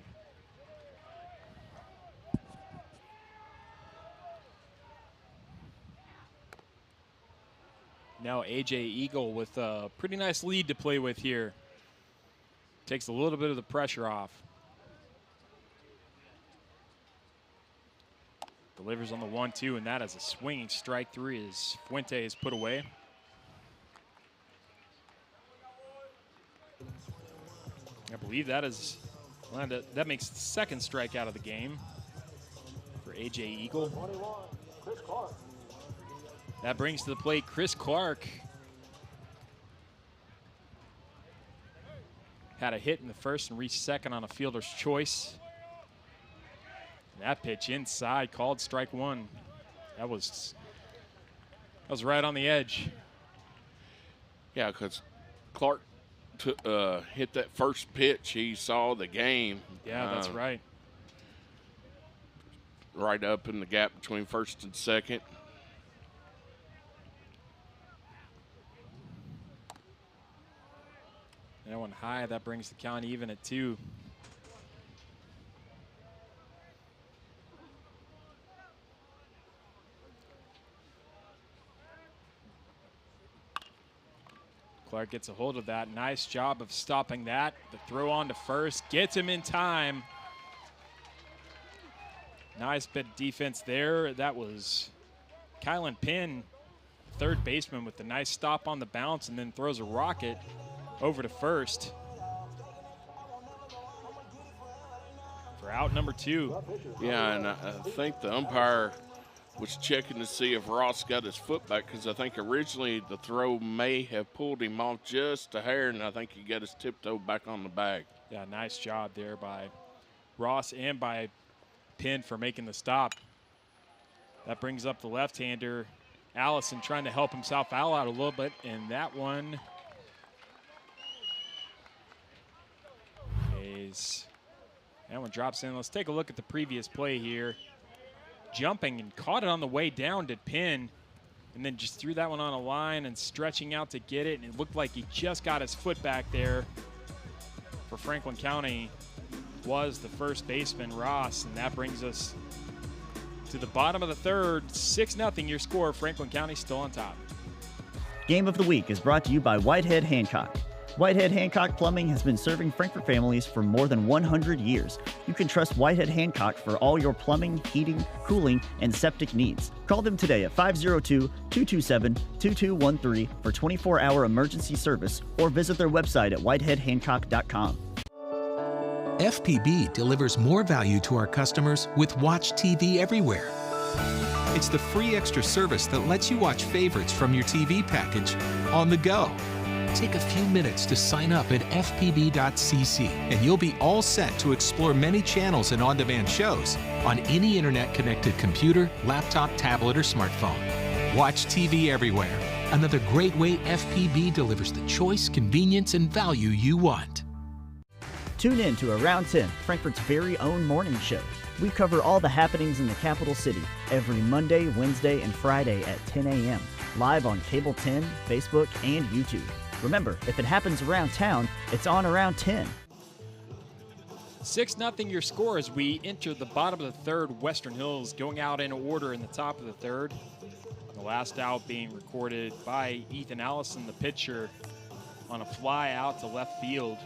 Now A.J. Eagle with a pretty nice lead to play with here. Takes a little bit of the pressure off. Delivers on the 1-2, and that is a swinging strike 3 as Fuentes put away. I believe that is, well, that makes the second strikeout of the game for A.J. Eagle. That brings to the plate Chris Clark. Had a hit in the first and reached second on a fielder's choice. That pitch inside, called strike 1. That was right on the edge. Yeah, because Clark hit that first pitch. He saw the game. Yeah, that's right. Right up in the gap between first and second. That one high, that brings the count even at 2. Clark gets a hold of that. Nice job of stopping that. The throw on to first gets him in time. Nice bit of defense there. That was Kylan Penn, third baseman, with the nice stop on the bounce, and then throws a rocket over to first for out number 2. Yeah, and I think the umpire was checking to see if Ross got his foot back, because I think originally the throw may have pulled him off just a hair, and I think he got his tiptoe back on the bag. Yeah, nice job there by Ross and by Penn for making the stop. That brings up the left-hander, Allison, trying to help himself out a little bit, and that one drops in. Let's take a look at the previous play here. Jumping and caught it on the way down to Penn, and then just threw that one on a line and stretching out to get it, and it looked like he just got his foot back there. For Franklin County was the first baseman, Ross, and that brings us to the bottom of the third. 6-0 your score. Franklin County still on top. Game of the Week is brought to you by Whitehead Hancock. Whitehead Hancock Plumbing has been serving Frankfort families for more than 100 years. You can trust Whitehead Hancock for all your plumbing, heating, cooling, and septic needs. Call them today at 502-227-2213 for 24-hour emergency service, or visit their website at whiteheadhancock.com. FPB delivers more value to our customers with Watch TV Everywhere. It's the free extra service that lets you watch favorites from your TV package on the go. Take a few minutes to sign up at fpb.cc and you'll be all set to explore many channels and on-demand shows on any internet-connected computer, laptop, tablet, or smartphone. Watch TV everywhere. Another great way FPB delivers the choice, convenience, and value you want. Tune in to Around 10, Frankfort's very own morning show. We cover all the happenings in the capital city every Monday, Wednesday, and Friday at 10 a.m. live on Cable 10, Facebook, and YouTube. Remember, if it happens around town, it's on Around 10. 6-0 your score as we enter the bottom of the third. Western Hills going out in order in the top of the third. The last out being recorded by Ethan Allison, the pitcher, on a fly out to left field.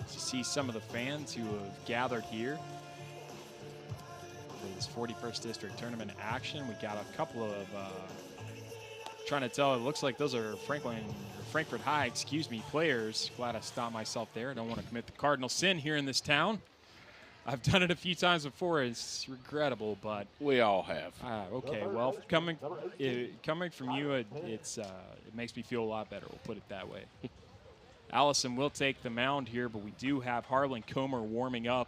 See some of the fans who have gathered here for this 41st District Tournament action. We got a couple of, trying to tell, it looks like those are Frankfort High, players. Glad I stopped myself there. Don't want to commit the cardinal sin here in this town. I've done it a few times before. It's regrettable, but we all have. Okay, well, coming from you, it makes me feel a lot better. We'll put it that way. Allison will take the mound here, but we do have Harlan Comer warming up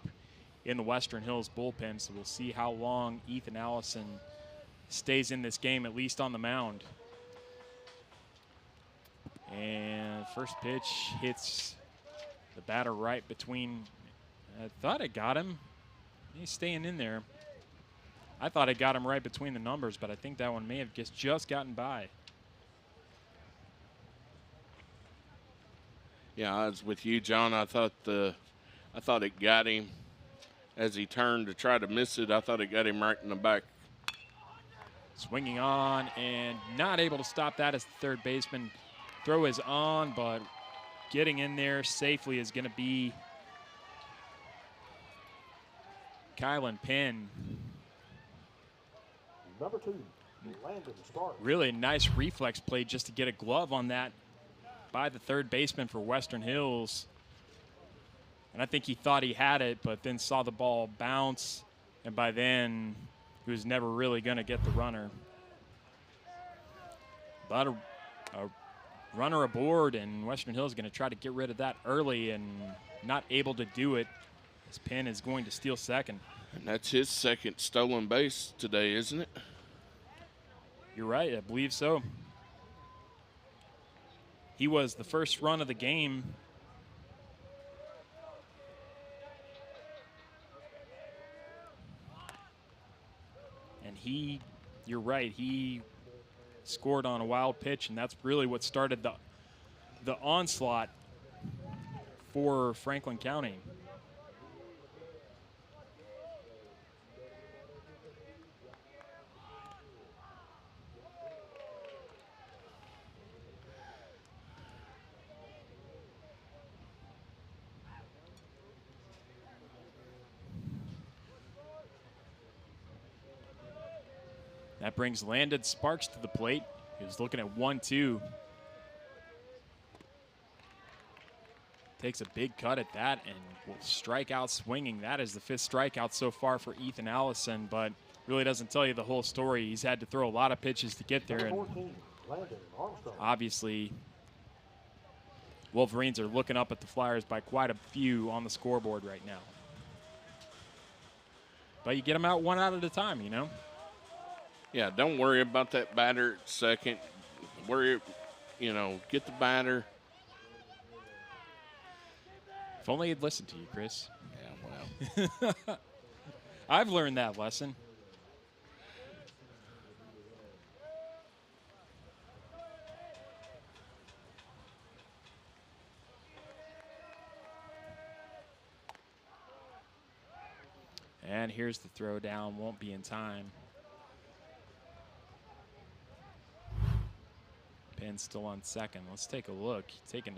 in the Western Hills bullpen, so we'll see how long Ethan Allison stays in this game, at least on the mound. And first pitch hits the batter right between. I thought it got him. He's staying in there. I thought it got him right between the numbers, but I think that one may have just gotten by. Yeah, I was with you, John. I thought it got him as he turned to try to miss it. I thought it got him right in the back. Swinging on and not able to stop that as the third baseman. Throw is on, but getting in there safely is going to be Kylan Penn. Number 2, Landon Stark. Really nice reflex play just to get a glove on that by the third baseman for Western Hills. And I think he thought he had it, but then saw the ball bounce, and by then he was never really going to get the runner. But a runner aboard, and Western Hills is going to try to get rid of that early and not able to do it. This Penn is going to steal second. And that's his second stolen base today, isn't it? You're right, I believe so. He was the first run of the game. And you're right, he scored on a wild pitch, and that's really what started the onslaught for Franklin County. That brings Landon Sparks to the plate. He was looking at 1-2. Takes a big cut at that and will strike out swinging. That is the 5th strikeout so far for Ethan Allison, but really doesn't tell you the whole story. He's had to throw a lot of pitches to get there. And obviously, Wolverines are looking up at the Flyers by quite a few on the scoreboard right now. But you get them out one out at a time, you know? Yeah, don't worry about that batter at second. Get the batter. If only he'd listened to you, Chris. Yeah, well. I've learned that lesson. And here's the throw down, won't be in time. Penn's still on second. Let's take a look. Taking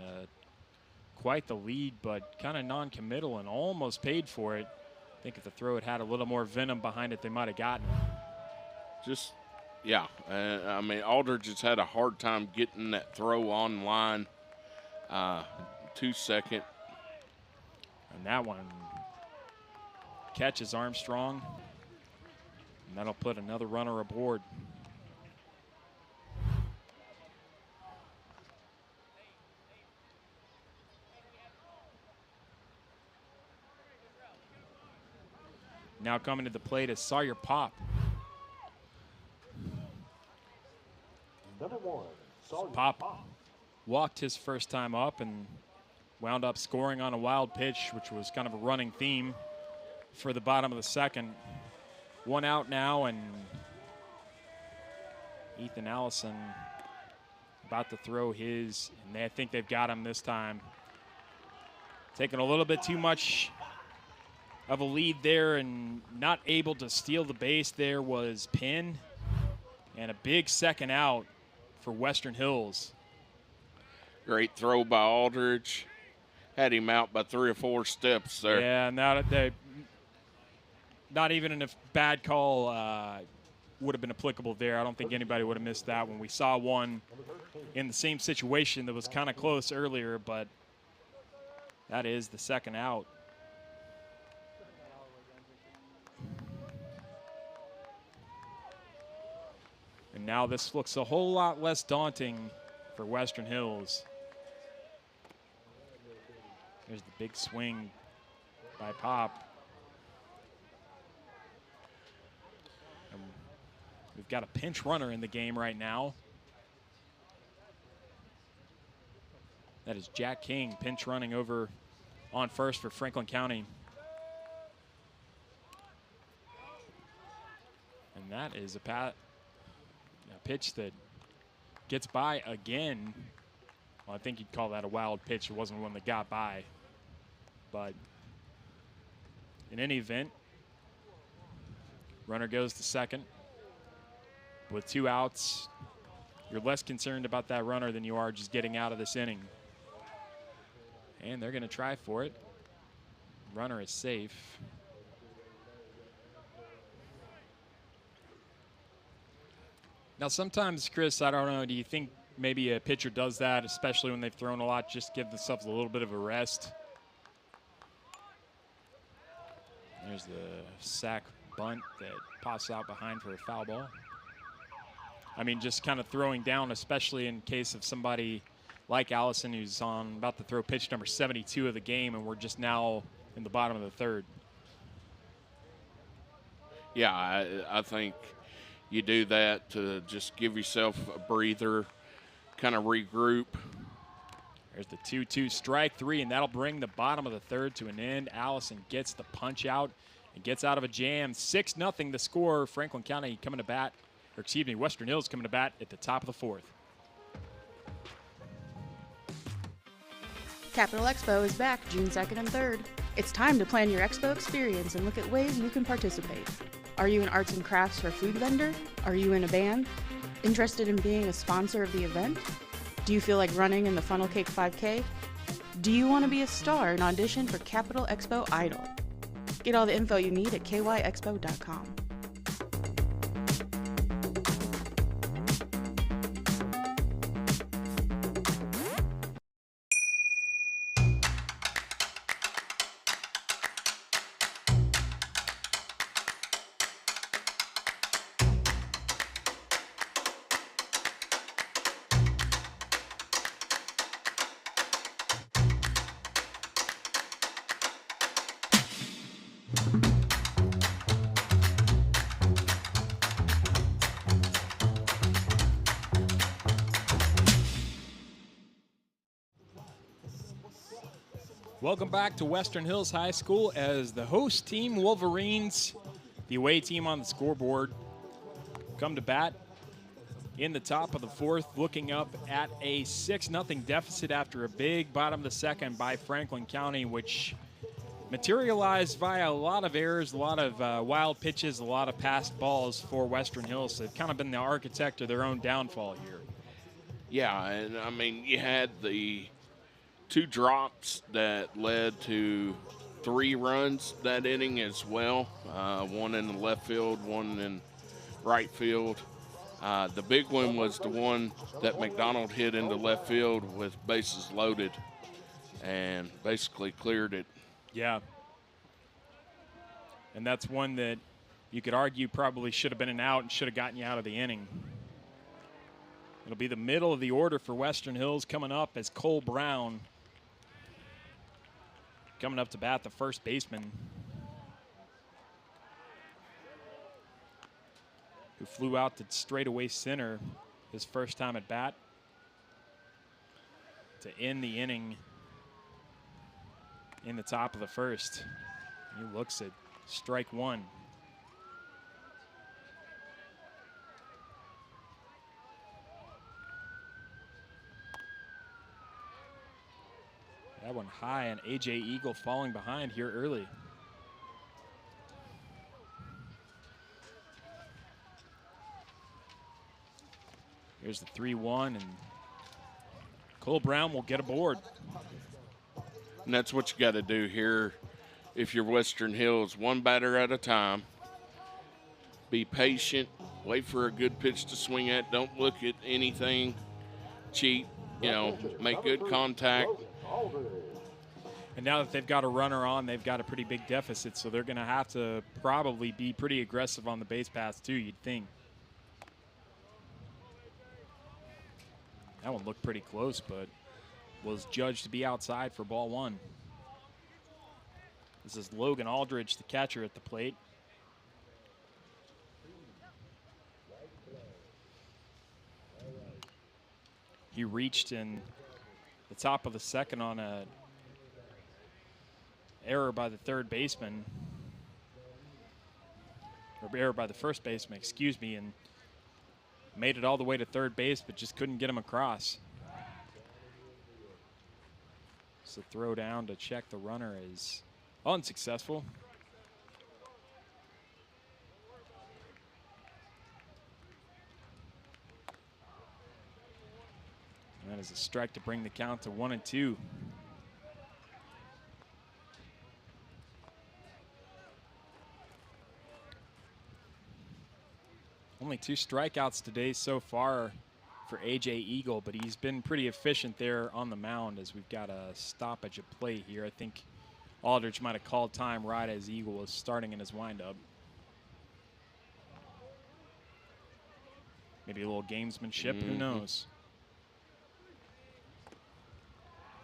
quite the lead, but kind of non-committal and almost paid for it. I think if the throw had a little more venom behind it, they might have gotten it. I mean, Aldridge has had a hard time getting that throw on line. 2 second. And that one catches Armstrong, and that'll put another runner aboard. Now coming to the plate is Sawyer Pop. Number 1, Sawyer Pop walked his first time up and wound up scoring on a wild pitch, which was kind of a running theme for the bottom of the second. 1 out now, and Ethan Allison about to throw his, and I think they've got him this time. Taking a little bit too much of a lead there and not able to steal the base there was Penn, and a big second out for Western Hills. Great throw by Aldridge. Had him out by 3 or 4 steps there. Yeah, not even a bad call would have been applicable there. I don't think anybody would have missed that one. We saw one in the same situation that was kind of close earlier, but that is the second out. And now this looks a whole lot less daunting for Western Hills. There's the big swing by Pop. And we've got a pinch runner in the game right now. That is Jack King, pinch running over on first for Franklin County. And that is a pitch that gets by again. Well, I think you'd call that a wild pitch. It wasn't one that got by. But in any event, runner goes to second. With 2 outs, you're less concerned about that runner than you are just getting out of this inning. And they're going to try for it. Runner is safe. Now, sometimes, Chris, I don't know, do you think maybe a pitcher does that, especially when they've thrown a lot, just give themselves a little bit of a rest? There's the sack bunt that pops out behind for a foul ball. I mean, just kind of throwing down, especially in case of somebody like Allison, who's about to throw pitch number 72 of the game, and we're just now in the bottom of the third. Yeah, I think you do that to just give yourself a breather, kind of regroup. There's the 2-2 strike 3, and that'll bring the bottom of the third to an end. Allison gets the punch out and gets out of a jam. 6-0 the score. Franklin County coming to bat, or excuse me, Western Hills coming to bat at the top of the fourth. Capital Expo is back June 2nd and 3rd. It's time to plan your expo experience and look at ways you can participate. Are you an arts and crafts or food vendor? Are you in a band? Interested in being a sponsor of the event? Do you feel like running in the Funnel Cake 5K? Do you want to be a star and audition for Capital Expo Idol? Get all the info you need at kyexpo.com. Welcome back to Western Hills High School as the host team, Wolverines, the away team on the scoreboard, come to bat in the top of the fourth, looking up at a 6-0 deficit after a big bottom of the second by Franklin County, which materialized via a lot of errors, a lot of wild pitches, a lot of passed balls for Western Hills. They've kind of been the architect of their own downfall here. Yeah, and I mean, you had the 2 drops that led to 3 runs that inning as well. One in the left field, one in right field. The big one was the one that McDonald hit into left field with bases loaded and basically cleared it Yeah. And that's one that you could argue probably should have been an out and should have gotten you out of the inning. It'll be the middle of the order for Western Hills coming up as Cole Brown coming up to bat, the first baseman, who flew out to straightaway center his first time at bat to end the inning in the top of the first. He looks at strike one. That one high, and A.J. Eagle falling behind here early. Here's the 3-1, and Cole Brown will get aboard. And that's what you got to do here if you're Western Hills, one batter at a time. Be patient, wait for a good pitch to swing at. Don't look at anything cheap, you know, make good contact. And now that they've got a runner on, they've got a pretty big deficit, so they're going to have to probably be pretty aggressive on the base paths too, you'd think. That one looked pretty close, but was judged to be outside for ball one. This is Logan Aldridge, the catcher, at the plate. He reached in the top of the second on a error by the third baseman, or error by the first baseman, excuse me, and made it all the way to third base, but just couldn't get him across. So throw down to check the runner is unsuccessful. And that is a strike to bring the count to 1-2. Only 2 strikeouts today so far for A.J. Eagle, but he's been pretty efficient there on the mound as we've got a stoppage of play here. I think Aldridge might have called time right as Eagle was starting in his windup. Maybe a little gamesmanship, who knows?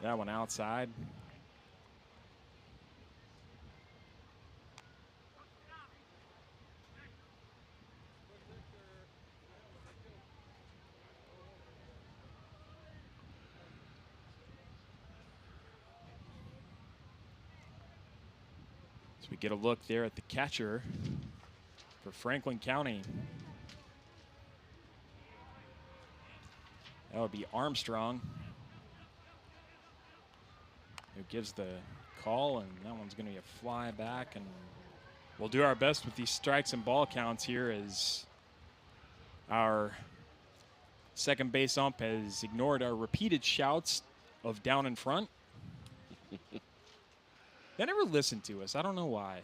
That one outside. So we get a look there at the catcher for Franklin County. That would be Armstrong, who gives the call, and that one's going to be a fly back. And we'll do our best with these strikes and ball counts here as our second base ump has ignored our repeated shouts of down in front. They never listen to us. I don't know why.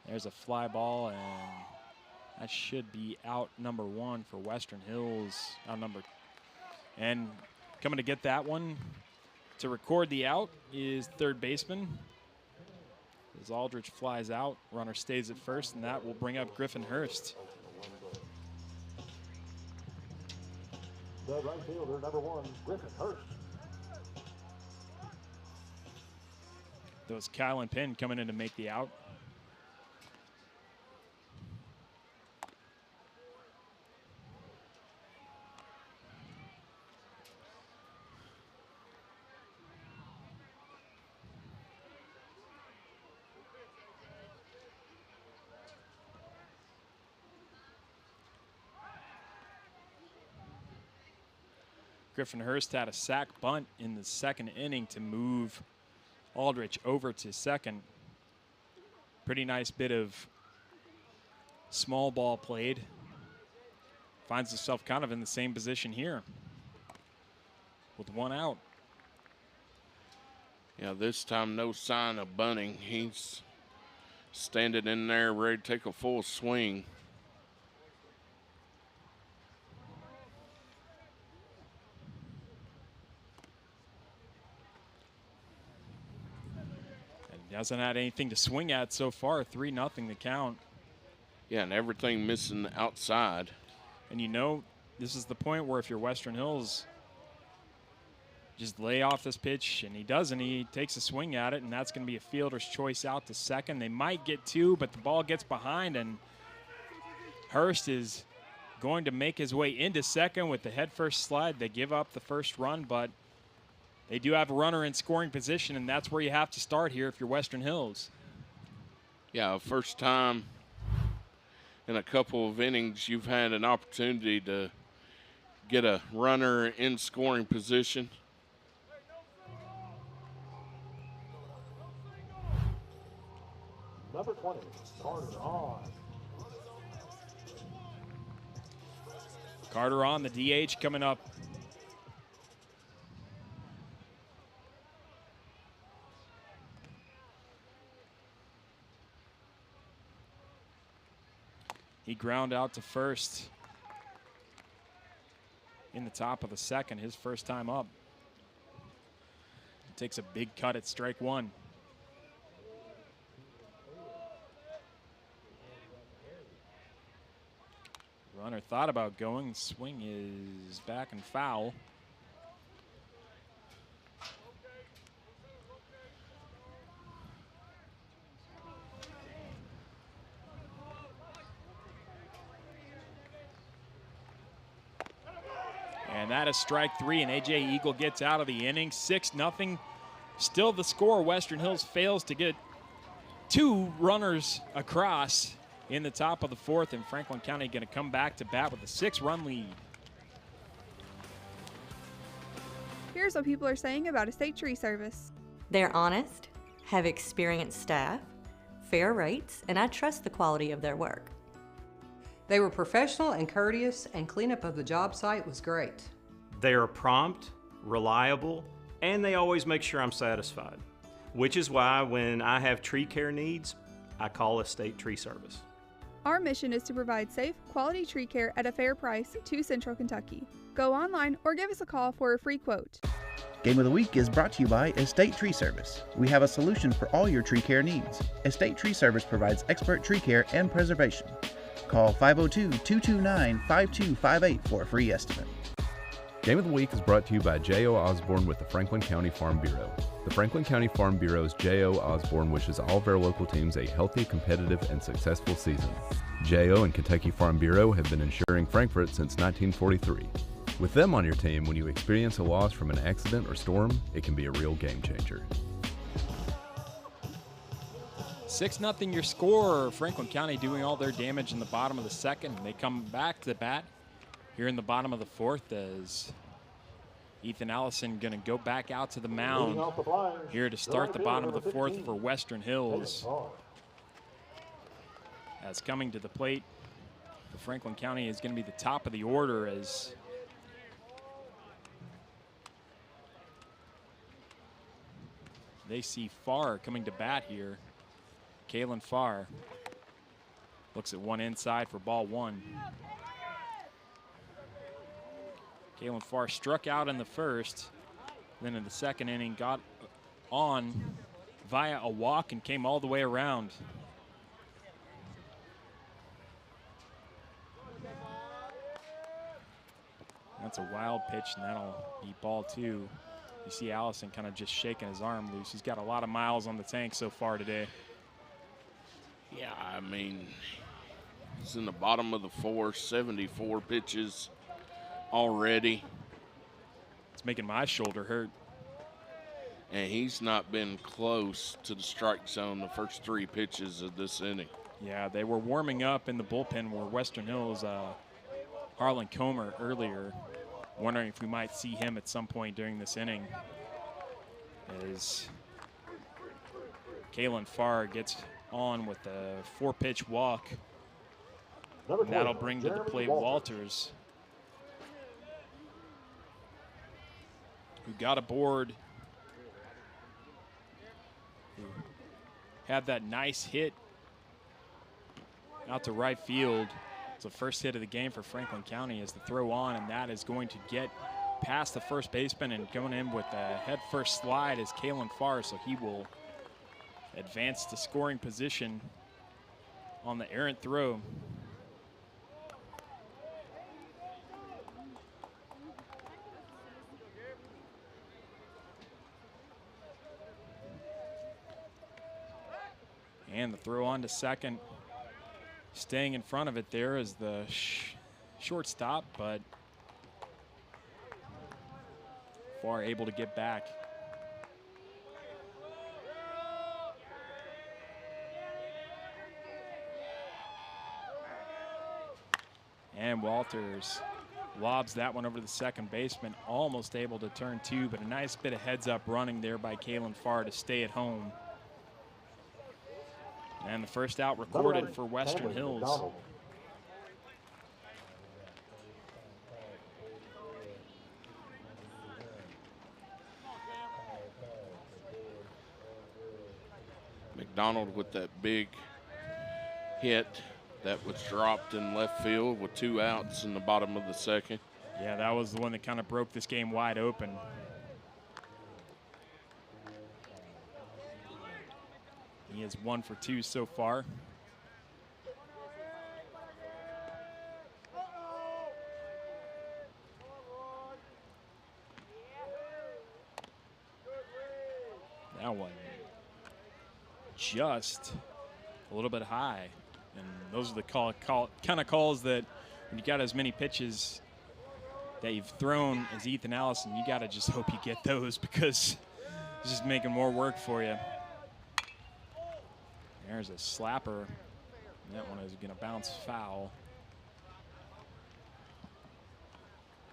There's a fly ball, and that should be out number 1 for Western Hills. And coming to get that one to record the out is third baseman. As Aldridge flies out, runner stays at first, and that will bring up Griffin Hurst. The right fielder, number 1, Griffin Hurst. That was Kylan Penn coming in to make the out. Griffin Hurst had a sac bunt in the second inning to move Aldrich over to second. Pretty nice bit of small ball played. Finds himself kind of in the same position here with 1 out. Yeah, this time no sign of bunting. He's standing in there ready to take a full swing. Hasn't had anything to swing at so far. 3-0 the count. Yeah, and everything missing outside. And you know, this is the point where if you're Western Hills, just lay off this pitch, and he doesn't. He takes a swing at it, and that's going to be a fielder's choice out to second. They might get two, but the ball gets behind, and Hurst is going to make his way into second with the head first slide. They give up the first run, but they do have a runner in scoring position, and that's where you have to start here if you're Western Hills. Yeah, first time in a couple of innings you've had an opportunity to get a runner in scoring position. Number 20, Carter on. Carter on, the DH coming up. He ground out to first in the top of the second, his first time up. Takes a big cut at strike one. Runner thought about going. Swing is back and foul. And that is strike three, and A.J. Eagle gets out of the inning. 6-0. Still the score. Western Hills fails to get two runners across in the top of the fourth, and Franklin County going to come back to bat with a 6-run lead. Here's what people are saying about Estate Tree Service. They're honest, have experienced staff, fair rates, and I trust the quality of their work. They were professional and courteous, and cleanup of the job site was great. They are prompt, reliable, and they always make sure I'm satisfied, which is why when I have tree care needs, I call Estate Tree Service. Our mission is to provide safe, quality tree care at a fair price to Central Kentucky. Go online or give us a call for a free quote. Game of the Week is brought to you by Estate Tree Service. We have a solution for all your tree care needs. Estate Tree Service provides expert tree care and preservation. Call 502-229-5258 for a free estimate. Game of the Week is brought to you by J.O. Osborne with the Franklin County Farm Bureau. The Franklin County Farm Bureau's J.O. Osborne wishes all of our local teams a healthy, competitive, and successful season. J.O. and Kentucky Farm Bureau have been insuring Frankfort since 1943. With them on your team, when you experience a loss from an accident or storm, it can be a real game changer. 6-0 your score. Franklin County doing all their damage in the bottom of the second. They come back to bat here in the bottom of the fourth as Ethan Allison going to go back out to the mound here to start the bottom of the fourth for Western Hills. As coming to the plate for Franklin County is going to be the top of the order as they see Farr coming to bat here. Kalen Farr looks at one inside for ball one. Kalen Farr struck out in the first, then in the second inning got on via a walk and came all the way around. That's a wild pitch, and that'll be ball two. You see Allison kind of just shaking his arm loose. He's got a lot of miles on the tank so far today. Yeah, I mean, he's in the bottom of the fourth, 74 pitches already. It's making my shoulder hurt. And he's not been close to the strike zone the first three pitches of this inning. Yeah, they were warming up in the bullpen where Western Hills, Harlan Comer earlier, wondering if we might see him at some point during this inning. As Kalen Farr gets on with a 4-pitch walk. That'll bring to the plate Walters, who got aboard, who had that nice hit out to right field. It's the first hit of the game for Franklin County as the throw on, and that is going to get past the first baseman and going in with a head first slide is Kalen Farr, so he will advanced to scoring position on the errant throw. And the throw on to second. Staying in front of it there is the shortstop, but Farr able to get back. And Walters lobs that one over to the second baseman, almost able to turn two, but a nice bit of heads up running there by Kalen Farr to stay at home. And the first out recorded for Western Hills. McDonald with that big hit that was dropped in left field with 2 outs in the bottom of the second. Yeah, that was the one that kind of broke this game wide open. He is 1 for 2 so far. That one just a little bit high. And those are the kind of calls that when you got as many pitches that you've thrown as Ethan Allison, you got to just hope you get those, because it's just making more work for you. There's a slapper. That one is going to bounce foul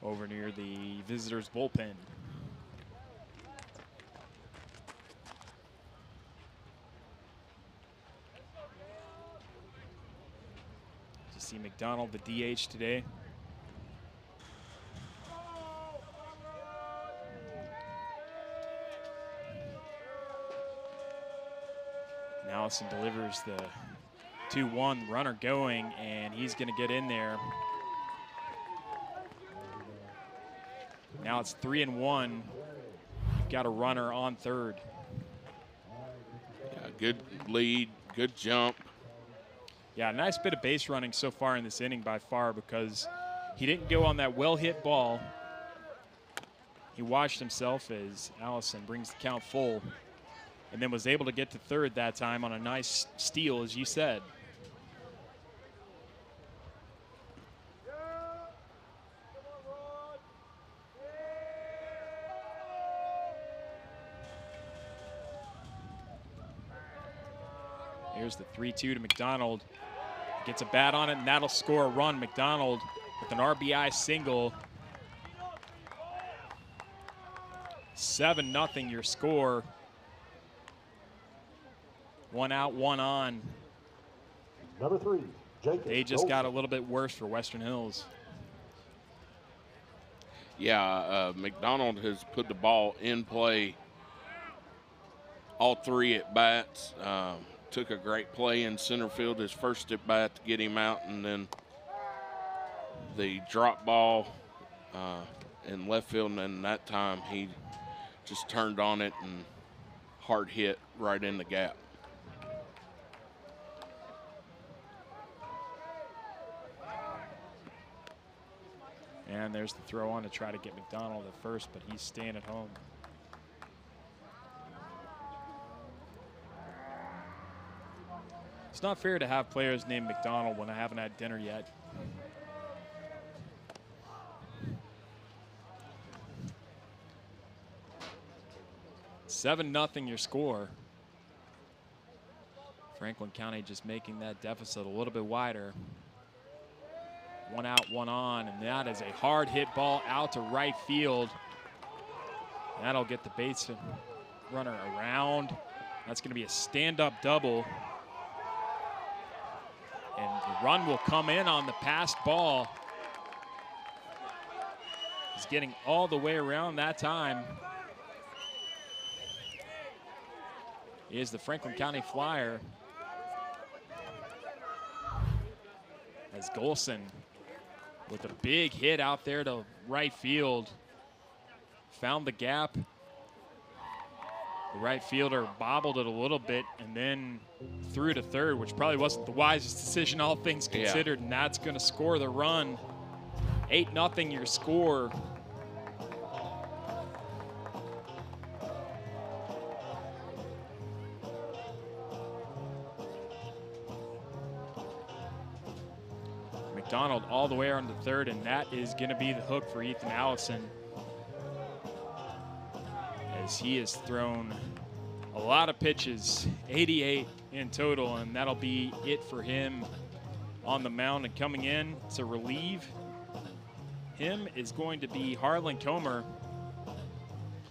over near the visitors' bullpen. To see McDonald, the DH today. Allison delivers the 2-1 runner going, and he's going to get in there. Now it's 3-1. Got a runner on third. Yeah, good lead, good jump. Yeah, nice bit of base running so far in this inning by Farr, because he didn't go on that well-hit ball. He watched himself as Allison brings the count full, and then was able to get to third that time on a nice steal, as you said. Here's the 3-2 to McDonald. Gets a bat on it, and that'll score a run. McDonald with an RBI single. 7-0 your score. 1 out, 1 on. Number 3, Jacob. They just got a little bit worse for Western Hills. Yeah, McDonald has put the ball in play all 3 at bats. Took a great play in center field, his first at bat to get him out, and then the drop ball in left field, and then that time he just turned on it and hard hit right in the gap. And there's the throw on to try to get McDonald at first, but he's staying at home. It's not fair to have players named McDonald when I haven't had dinner yet. $7-0 your score. Franklin County just making that deficit a little bit wider. 1 out, 1 on, and that is a hard hit ball out to right field. That'll get the base runner around. That's going to be a stand-up double. And the run will come in on the passed ball. He's getting all the way around that time. Is the Franklin County Flyer. As Golson with a big hit out there to right field. Found the gap. The right fielder bobbled it a little bit and then threw to third, which probably wasn't the wisest decision, all things considered, and that's going to score the run. 8-0 your score. McDonald all the way around to third, and that is going to be the hook for Ethan Allison, as he has thrown a lot of pitches, 88 in total, and that'll be it for him on the mound. And coming in to relieve him is going to be Harlan Comer.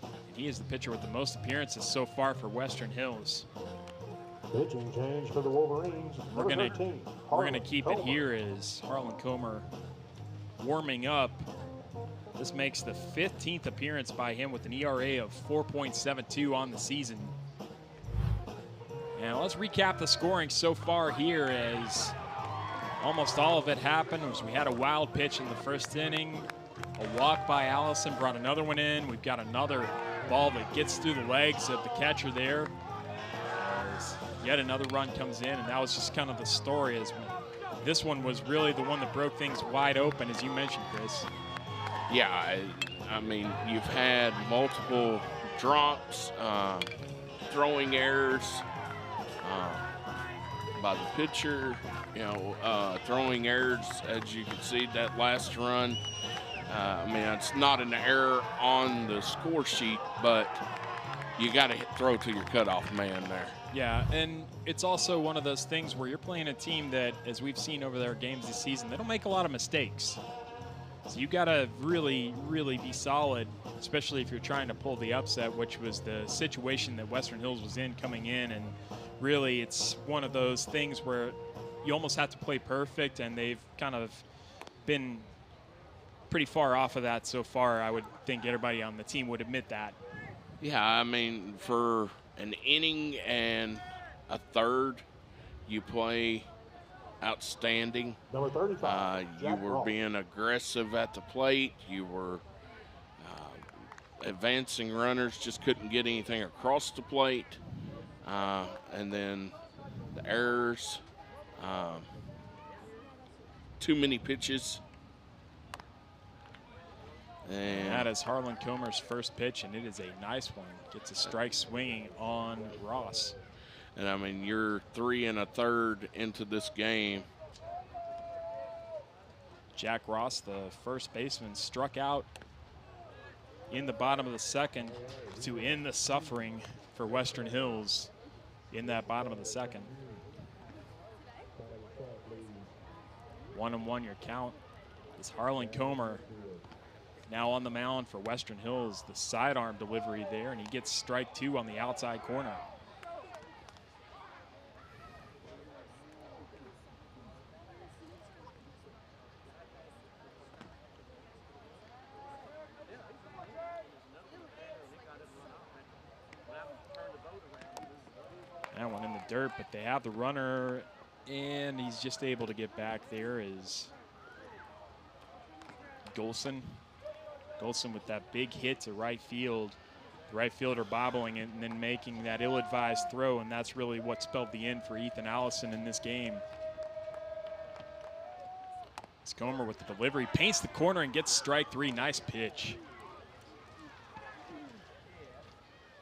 And he is the pitcher with the most appearances so far for Western Hills. Pitching change for the Wolverines. We're gonna keep it here as Harlan Comer warming up. This makes the 15th appearance by him with an ERA of 4.72 on the season. And let's recap the scoring so far here, as almost all of it happened. We had a wild pitch in the first inning. A walk by Allison brought another one in. We've got another ball that gets through the legs of the catcher there, as yet another run comes in, and that was just kind of the story. As this one was really the one that broke things wide open, as you mentioned, Chris. Yeah, I mean, you've had multiple drops, throwing errors by the pitcher, throwing errors, as you can see that last run. I mean, it's not an error on the score sheet, but you got to throw to your cutoff man there. Yeah, and it's also one of those things where you're playing a team that, as we've seen over their games this season, they don't make a lot of mistakes. So you got to really, really be solid, especially if you're trying to pull the upset, which was the situation that Western Hills was in coming in. And really, it's one of those things where you almost have to play perfect, and they've kind of been pretty far off of that so far. I would think everybody on the team would admit that. Yeah, I mean, for an inning and a third, you play outstanding. Number 35. You were being aggressive at the plate. You were advancing runners, just couldn't get anything across the plate. And then the errors, too many pitches. And that is Harlan Comer's first pitch, and it is a nice one. Gets a strike swinging on Ross. And I mean, you're 3 1/3 into this game. Jack Ross, the first baseman, struck out in the bottom of the second to end the suffering for Western Hills in that bottom of the second. 1-1 your count. It's Harlan Comer now on the mound for Western Hills. The sidearm delivery there, and he gets strike 2 on the outside corner. That one in the dirt, but they have the runner, and he's just able to get back. There is Golson. Golson with that big hit to right field. The right fielder bobbling it and then making that ill-advised throw, and that's really what spelled the end for Ethan Allison in this game. Comer with the delivery, paints the corner and gets strike 3. Nice pitch.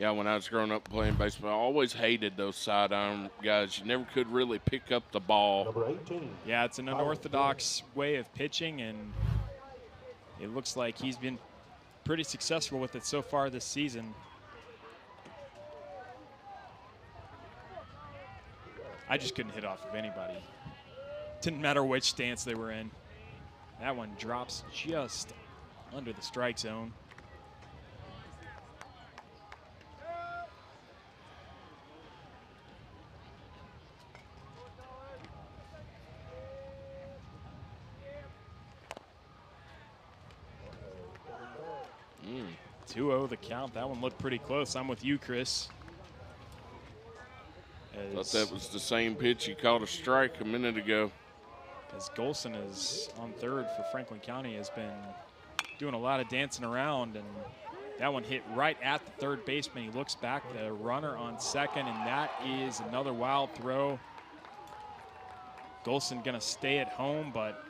Yeah, when I was growing up playing baseball, I always hated those sidearm guys. You never could really pick up the ball. Number 18. Yeah, it's an unorthodox way of pitching, and it looks like he's been pretty successful with it so far this season. I just couldn't hit off of anybody. Didn't matter which stance they were in. That one drops just under the strike zone. 2-0 the count. That one looked pretty close. I'm with you, Chris. Thought that was the same pitch he called a strike a minute ago. As Golson is on third for Franklin County, has been doing a lot of dancing around, and That one hit right at the third baseman. He looks back, the runner on second, and that is another wild throw. Golson gonna stay at home, but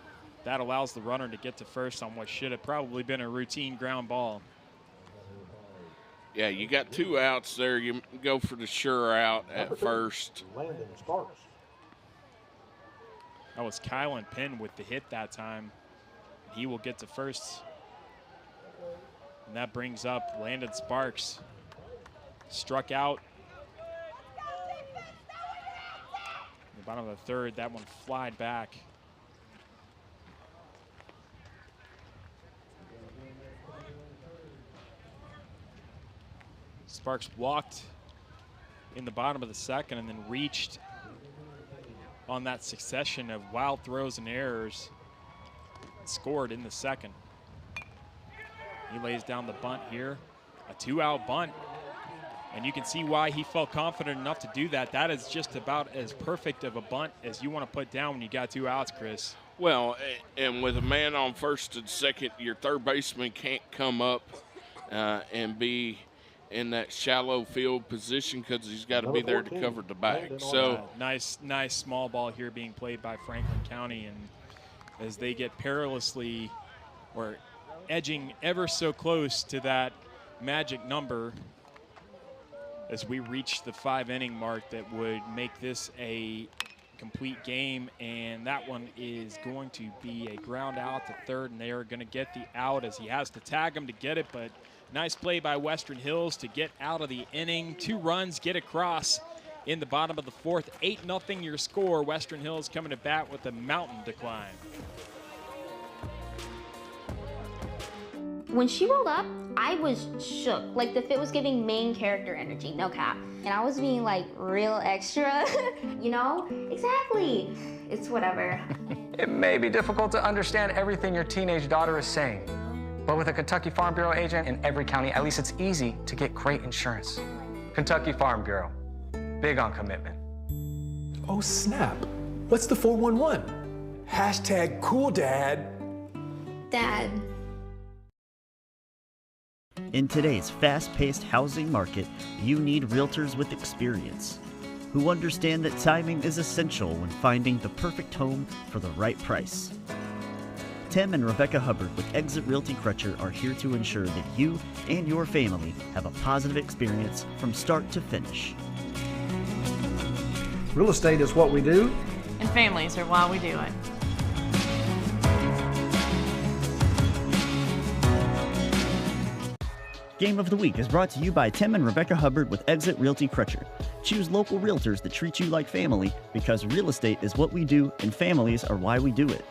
that allows the runner to get to first on what should have probably been a routine ground ball. Yeah, you got 2 outs there. You go for the sure out at first. Landon Sparks. That was Kylan Penn with the hit that time. He will get to first. And that brings up Landon Sparks. Struck out. In the bottom of the third, that one flied back. Sparks walked in the bottom of the second and then reached on that succession of wild throws and errors. Scored in the second. He lays down the bunt here, a 2-out bunt. And you can see why he felt confident enough to do that. That is just about as perfect of a bunt as you want to put down when you got 2 outs, Chris. Well, and with a man on first and second, your third baseman can't come up and be in that shallow field position because he's got to be there to cover the bag. So nice small ball here being played by Franklin County, and as they get perilously or edging ever so close to that magic number as we reach the 5-inning mark that would make this a complete game, and that one is going to be a ground out to third, and they are going to get the out as he has to tag him to get it, but nice play by Western Hills to get out of the inning. 2 runs, get across in the bottom of the fourth. 8-0 your score. Western Hills coming to bat with a mountain decline. When she rolled up, I was shook. Like the fit was giving main character energy, no cap. And I was being like real extra, you know? Exactly. It's whatever. It may be difficult to understand everything your teenage daughter is saying, but with a Kentucky Farm Bureau agent in every county, at least it's easy to get great insurance. Kentucky Farm Bureau, big on commitment. Oh snap, what's the 411? Hashtag cool dad. Dad. In today's fast-paced housing market, you need realtors with experience who understand that timing is essential when finding the perfect home for the right price. Tim and Rebecca Hubbard with Exit Realty Crutcher are here to ensure that you and your family have a positive experience from start to finish. Real estate is what we do, and families are why we do it. Game of the Week is brought to you by Tim and Rebecca Hubbard with Exit Realty Crutcher. Choose local realtors that treat you like family because real estate is what we do and families are why we do it.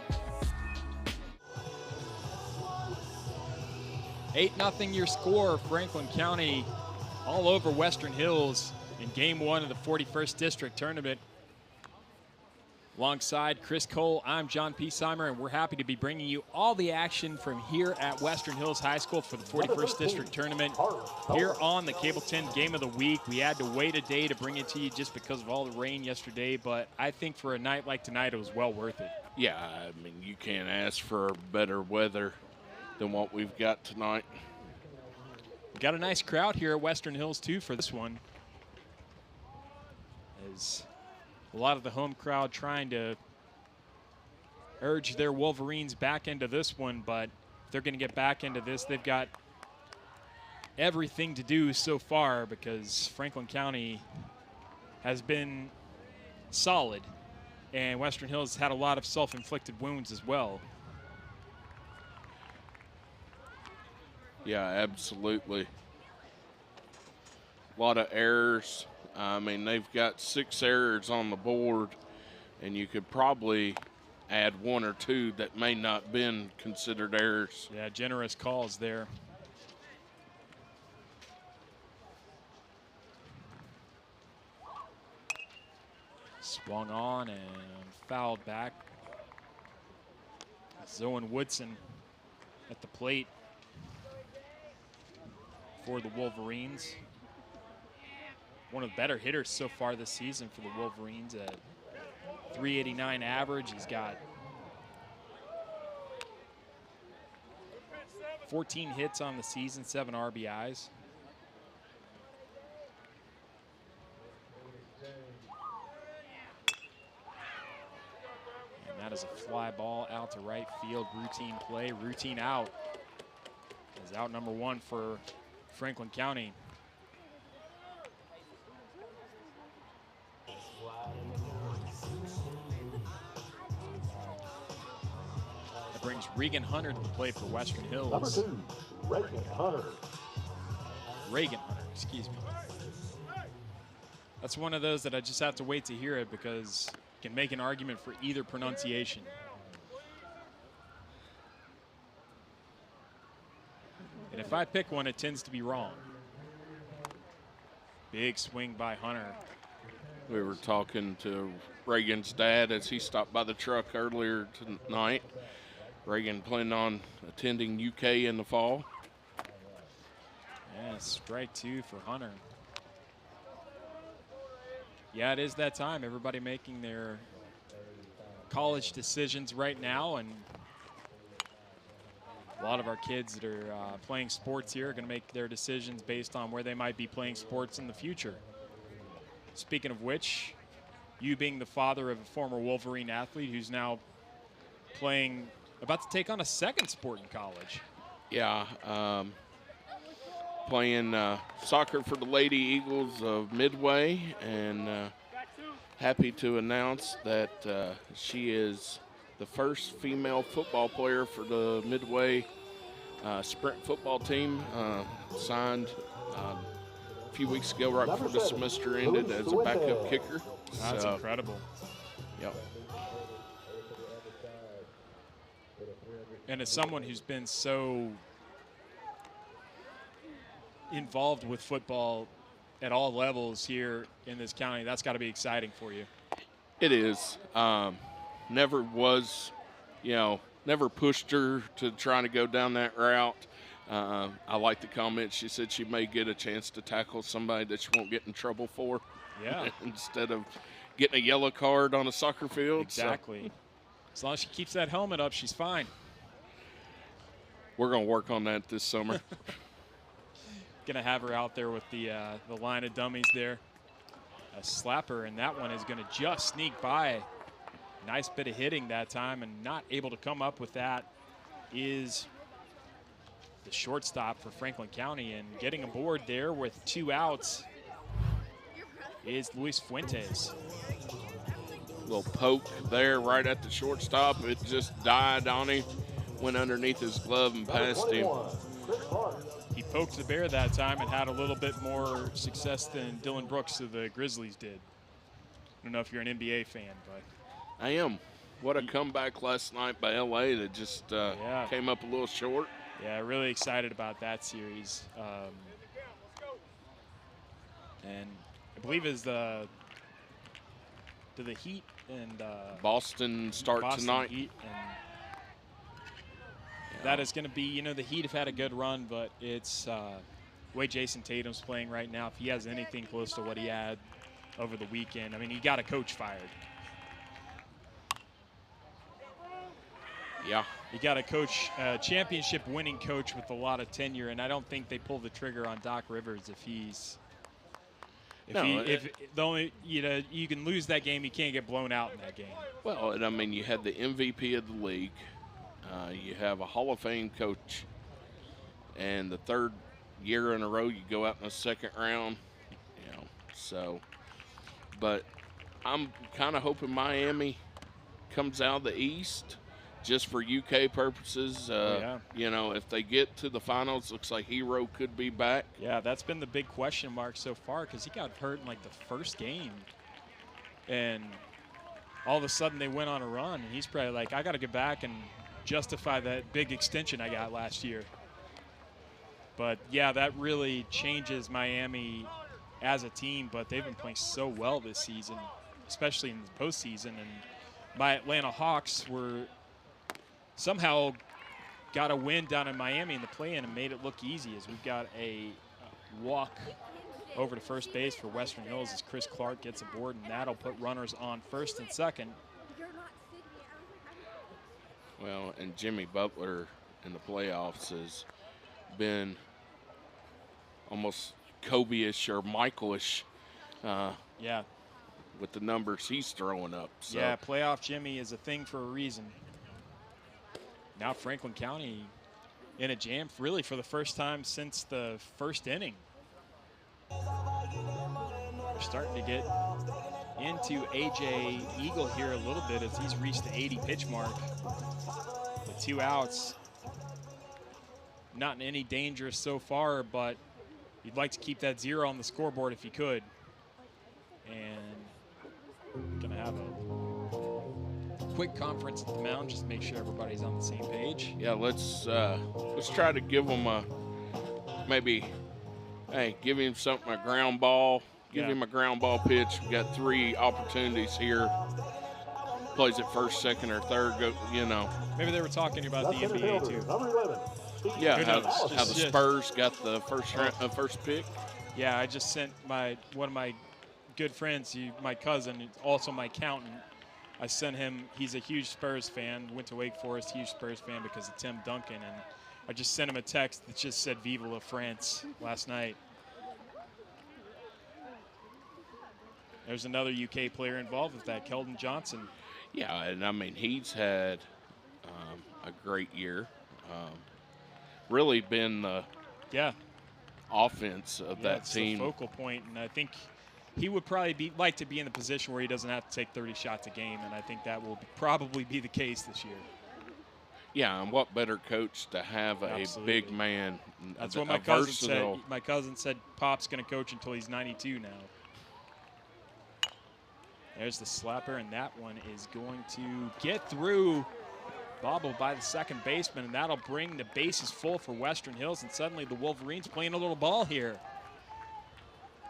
8-0 your score. Franklin County all over Western Hills in Game 1 of the 41st District Tournament. Alongside Chris Cole, I'm John Piesheimer, and we're happy to be bringing you all the action from here at Western Hills High School for the 41st District Tournament here on the Cable 10 Game of the Week. We had to wait a day to bring it to you just because of all the rain yesterday, but I think for a night like tonight, it was well worth it. Yeah, I mean, you can't ask for better weather than what we've got tonight. We got a nice crowd here at Western Hills, too, for this one. As a lot of the home crowd trying to urge their Wolverines back into this one, but if they're going to get back into this, they've got everything to do so far because Franklin County has been solid, and Western Hills had a lot of self-inflicted wounds as well. Yeah, absolutely. A lot of errors. I mean, they've got 6 errors on the board, and you could probably add 1 or 2 that may not been considered errors. Yeah, generous calls there. Swung on and fouled back. Zoen Woodson at the plate for the Wolverines. One of the better hitters so far this season for the Wolverines at .389 average. He's got 14 hits on the season, 7 RBIs. And that is a fly ball out to right field. Routine play, routine out. Is out number 1 for Franklin County. That brings Regan Hunter to the plate for Western Hills. Number 2, Regan Hunter. Reagan Hunter, excuse me. That's one of those that I just have to wait to hear it because you can make an argument for either pronunciation. And if I pick one, it tends to be wrong. Big swing by Hunter. We were talking to Reagan's dad as he stopped by the truck earlier tonight. Reagan planning on attending UK in the fall. Yeah, strike 2 for Hunter. Yeah, it is that time. Everybody making their college decisions right now, and a lot of our kids that are playing sports here are going to make their decisions based on where they might be playing sports in the future. Speaking of which, you being the father of a former Wolverine athlete who's now playing, about to take on a second sport in college. Yeah, playing soccer for the Lady Eagles of Midway, and happy to announce that she is the first female football player for the Midway sprint football team, signed a few weeks ago right before the semester ended as a backup kicker. That's incredible. Yep. And as someone who's been so involved with football at all levels here in this county, that's got to be exciting for you. It is. Never was, never pushed her to trying to go down that route. I like the comment. She said she may get a chance to tackle somebody that she won't get in trouble for. Yeah. Instead of getting a yellow card on a soccer field. Exactly. So. As long as she keeps that helmet up, she's fine. We're going to work on that this summer. Going to have her out there with the line of dummies there. A slapper, and that one is going to just sneak by. Nice bit of hitting that time, and not able to come up with that is the shortstop for Franklin County. And getting aboard there with 2 outs is Luis Fuentes. Little poke there right at the shortstop. It just died on him, went underneath his glove and past him. He poked the bear that time and had a little bit more success than Dylan Brooks of the Grizzlies did. I don't know if you're an NBA fan, but I am. What a comeback last night by LA that just came up a little short. Yeah, really excited about that series. And I believe is the Heat and Boston start tonight. Heat, and that is going to be, the Heat have had a good run, but it's the way Jason Tatum's playing right now. If he has anything close to what he had over the weekend, I mean, he got a coach fired. Yeah. You got a coach, championship winning coach with a lot of tenure, and I don't think they pull the trigger on Doc Rivers if he's. If the only, you can lose that game, you can't get blown out in that game. Well, and I mean, you had the MVP of the league, you have a Hall of Fame coach, and the 3rd year in a row you go out in the 2nd round, so. But I'm kind of hoping Miami comes out of the East. Just for UK purposes, if they get to the finals, looks like Hero could be back. Yeah, that's been the big question mark so far because he got hurt in like the first game. And all of a sudden they went on a run, and he's probably like, I got to get back and justify that big extension I got last year. But, yeah, that really changes Miami as a team, but they've been playing so well this season, especially in the postseason. And my Atlanta Hawks were – somehow got a win down in Miami in the play-in and made it look easy as we've got a walk over to first base for Western Hills as Chris Clark gets aboard, and that'll put runners on first and second. Well, and Jimmy Butler in the playoffs has been almost Kobe-ish or Michael-ish. Yeah. With the numbers he's throwing up. So. Yeah, playoff Jimmy is a thing for a reason. Now Franklin County in a jam really for the first time since the first inning. We're starting to get into AJ Eagle here a little bit as he's reached the 80 pitch mark with 2 outs. Not in any danger so far, but you'd like to keep that 0 on the scoreboard if you could. And gonna have a quick conference at the mound just to make sure everybody's on the same page. Yeah, let's try to give them a maybe. Hey, give him something, a ground ball. Give him a ground ball pitch. We got 3 opportunities here. Plays it first, second, or third. Go, you know. Maybe they were talking about the NBA too. Yeah, how the Spurs got the first pick. Yeah, I just sent one of my good friends, my cousin, also my accountant. I sent him. He's a huge Spurs fan. Went to Wake Forest, huge Spurs fan because of Tim Duncan, and I just sent him a text that just said "Vive la France" last night. There's another UK player involved with that, Keldon Johnson. Yeah, and I mean, he's had a great year. Really been the offense of that team. The focal point, and I think he would probably like to be in the position where he doesn't have to take 30 shots a game, and I think that will probably be the case this year. Yeah, and what better coach to have a big man? That's what my cousin said. My cousin said Pop's going to coach until he's 92 now. There's the slapper, and that one is going to get through. Bobbled by the second baseman, and that'll bring the bases full for Western Hills, and suddenly the Wolverines playing a little ball here.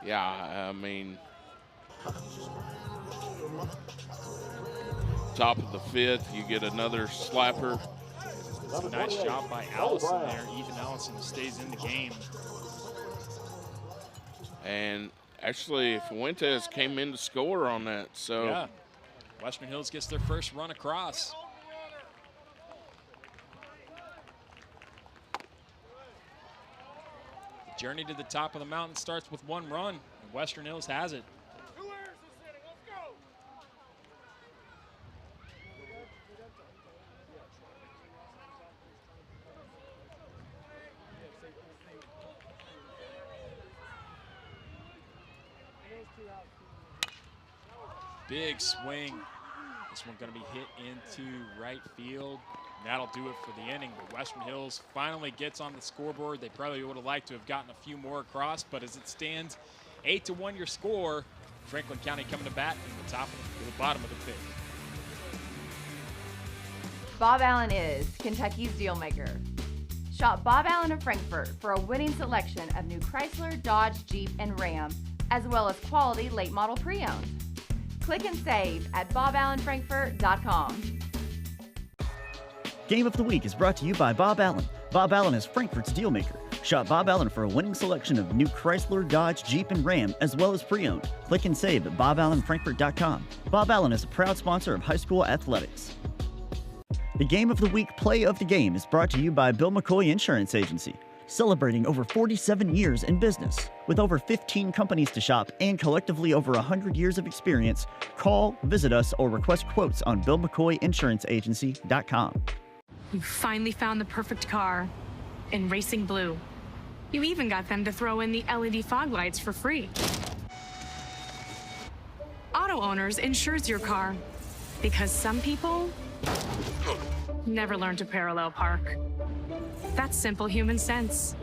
Yeah, I mean, top of the 5th, you get another slapper. It's a nice job by Allison there. Ethan Allison stays in the game. And actually, Fuentes came in to score on that. So yeah, Western Hills gets their first run across. The journey to the top of the mountain starts with 1 run, and Western Hills has it. Big swing. This one going to be hit into right field. And that'll do it for the inning. But Western Hills finally gets on the scoreboard. They probably would have liked to have gotten a few more across, but as it stands, 8-1 your score. Franklin County coming to bat in the bottom of the 5th. Bob Allen is Kentucky's deal maker. Shop Bob Allen of Frankfort for a winning selection of new Chrysler, Dodge, Jeep, and Ram, as well as quality late model pre-owned. Click and save at boballenfrankfurt.com. Game of the Week is brought to you by Bob Allen. Bob Allen is Frankfort's deal maker. Shop Bob Allen for a winning selection of new Chrysler, Dodge, Jeep, and Ram, as well as pre-owned. Click and save at boballenfrankfurt.com. Bob Allen is a proud sponsor of high school athletics. The Game of the Week Play of the Game is brought to you by Bill McCoy Insurance Agency. Celebrating over 47 years in business. With over 15 companies to shop and collectively over 100 years of experience, call, visit us, or request quotes on BillMcCoyInsuranceAgency.com. You finally found the perfect car in racing blue. You even got them to throw in the LED fog lights for free. Auto Owners insures your car because some people never learn to parallel park. That's simple human sense.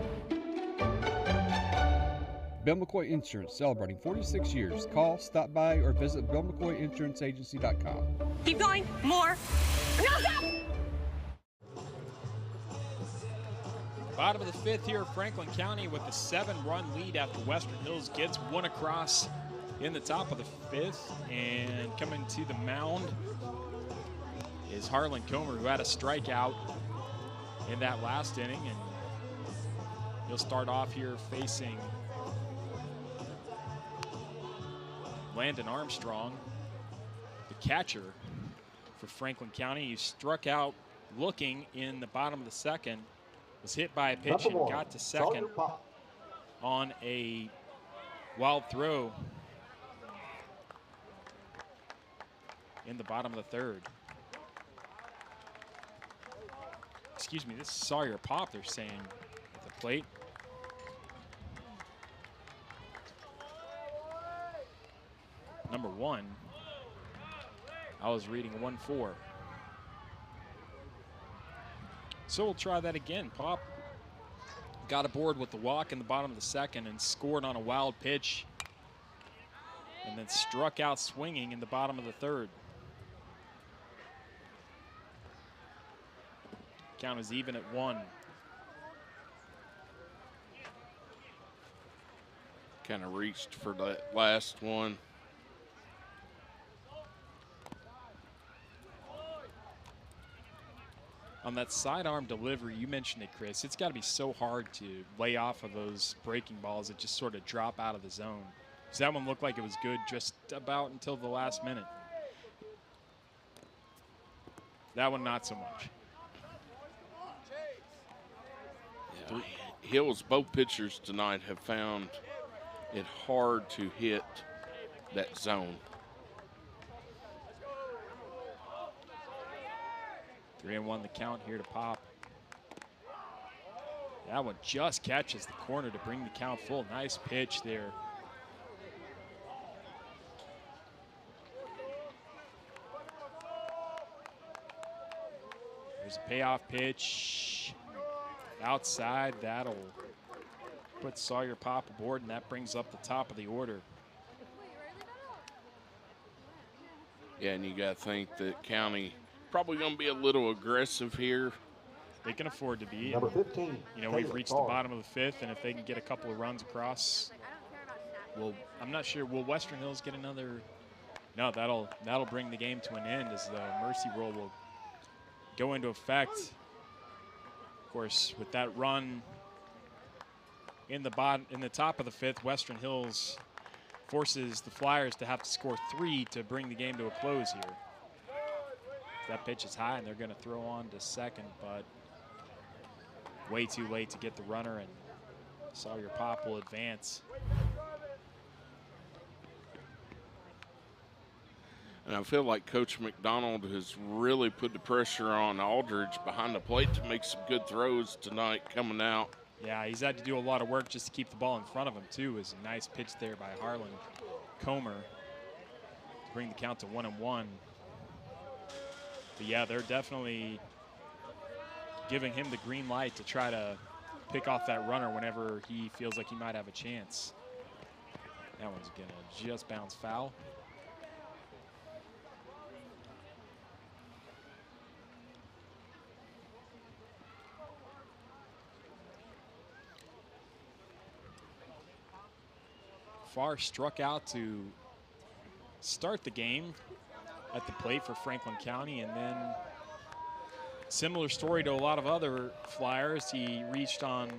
Bill McCoy Insurance, celebrating 46 years. Call, stop by, or visit BillMcCoyInsuranceAgency.com. Keep going. More. No, stop! Bottom of the 5th here, Franklin County with a 7-run lead after Western Hills gets one across in the top of the 5th. And coming to the mound is Harlan Comer, who had a strikeout in that last inning, and he'll start off here facing Landon Armstrong, the catcher for Franklin County. He struck out looking in the bottom of the 2nd. was hit by a pitch and got to second on a wild throw in the bottom of the third. Excuse me, this is Sawyer Pop, they're saying, at the plate. Number 1. I was reading 1-4. So we'll try that again. Pop got aboard with the walk in the bottom of the second and scored on a wild pitch, and then struck out swinging in the bottom of the third. Count is even at 1. Kind of reached for that last one. On that sidearm delivery, you mentioned it, Chris, it's got to be so hard to lay off of those breaking balls that just sort of drop out of the zone. So that one looked like it was good just about until the last minute. That one, not so much. Yeah, Hills, both pitchers tonight have found it hard to hit that zone. 3-1 the count here to Pop. That one just catches the corner to bring the count full. Nice pitch there. There's a payoff pitch. Outside, that'll put Sawyer Pop aboard, and that brings up the top of the order. Yeah, and you got to think that County probably going to be a little aggressive here. They can afford to be. Number 15. You know, we've reached the bottom of the fifth, and if they can get a couple of runs across, well, I'm not sure. Will Western Hills get another? No, that'll bring the game to an end as the mercy rule will go into effect. Of course, with that run in the top of the fifth, Western Hills forces the Flyers to have to score 3 to bring the game to a close here. That pitch is high, and they're going to throw on to second, but way too late to get the runner, and Sawyer Pop will advance. And I feel like Coach McDonald has really put the pressure on Aldridge behind the plate to make some good throws tonight coming out. Yeah, he's had to do a lot of work just to keep the ball in front of him, too. Is a nice pitch there by Harlan Comer to bring the count to 1-1. But yeah, they're definitely giving him the green light to try to pick off that runner whenever he feels like he might have a chance. That one's going to just bounce foul. Farr struck out to start the game at the plate for Franklin County, and then similar story to a lot of other Flyers. He reached on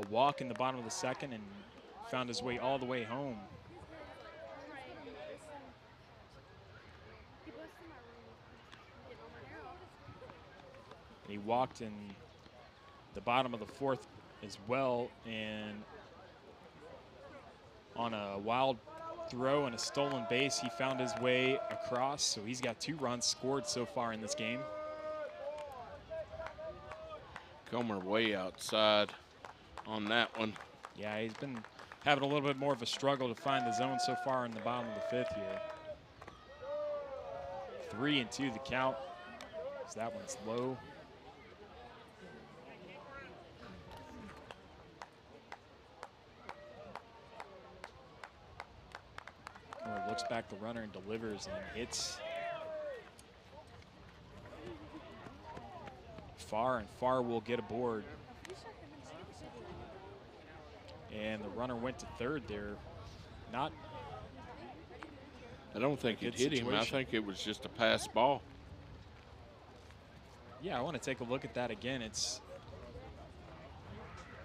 a walk in the bottom of the second and found his way all the way home. He walked in the bottom of the fourth as well, and on a wild throw and a stolen base, he found his way across. So he's got 2 runs scored so far in this game. Comer way outside on that one. Yeah, he's been having a little bit more of a struggle to find the zone so far in the bottom of the fifth here. 3-2 the count. So that one's low. Looks back the runner and delivers and hits Farr, and Farr will get aboard. And the runner went to third there. I don't think it hit him. I think it was just a pass ball. Yeah, I want to take a look at that again. It's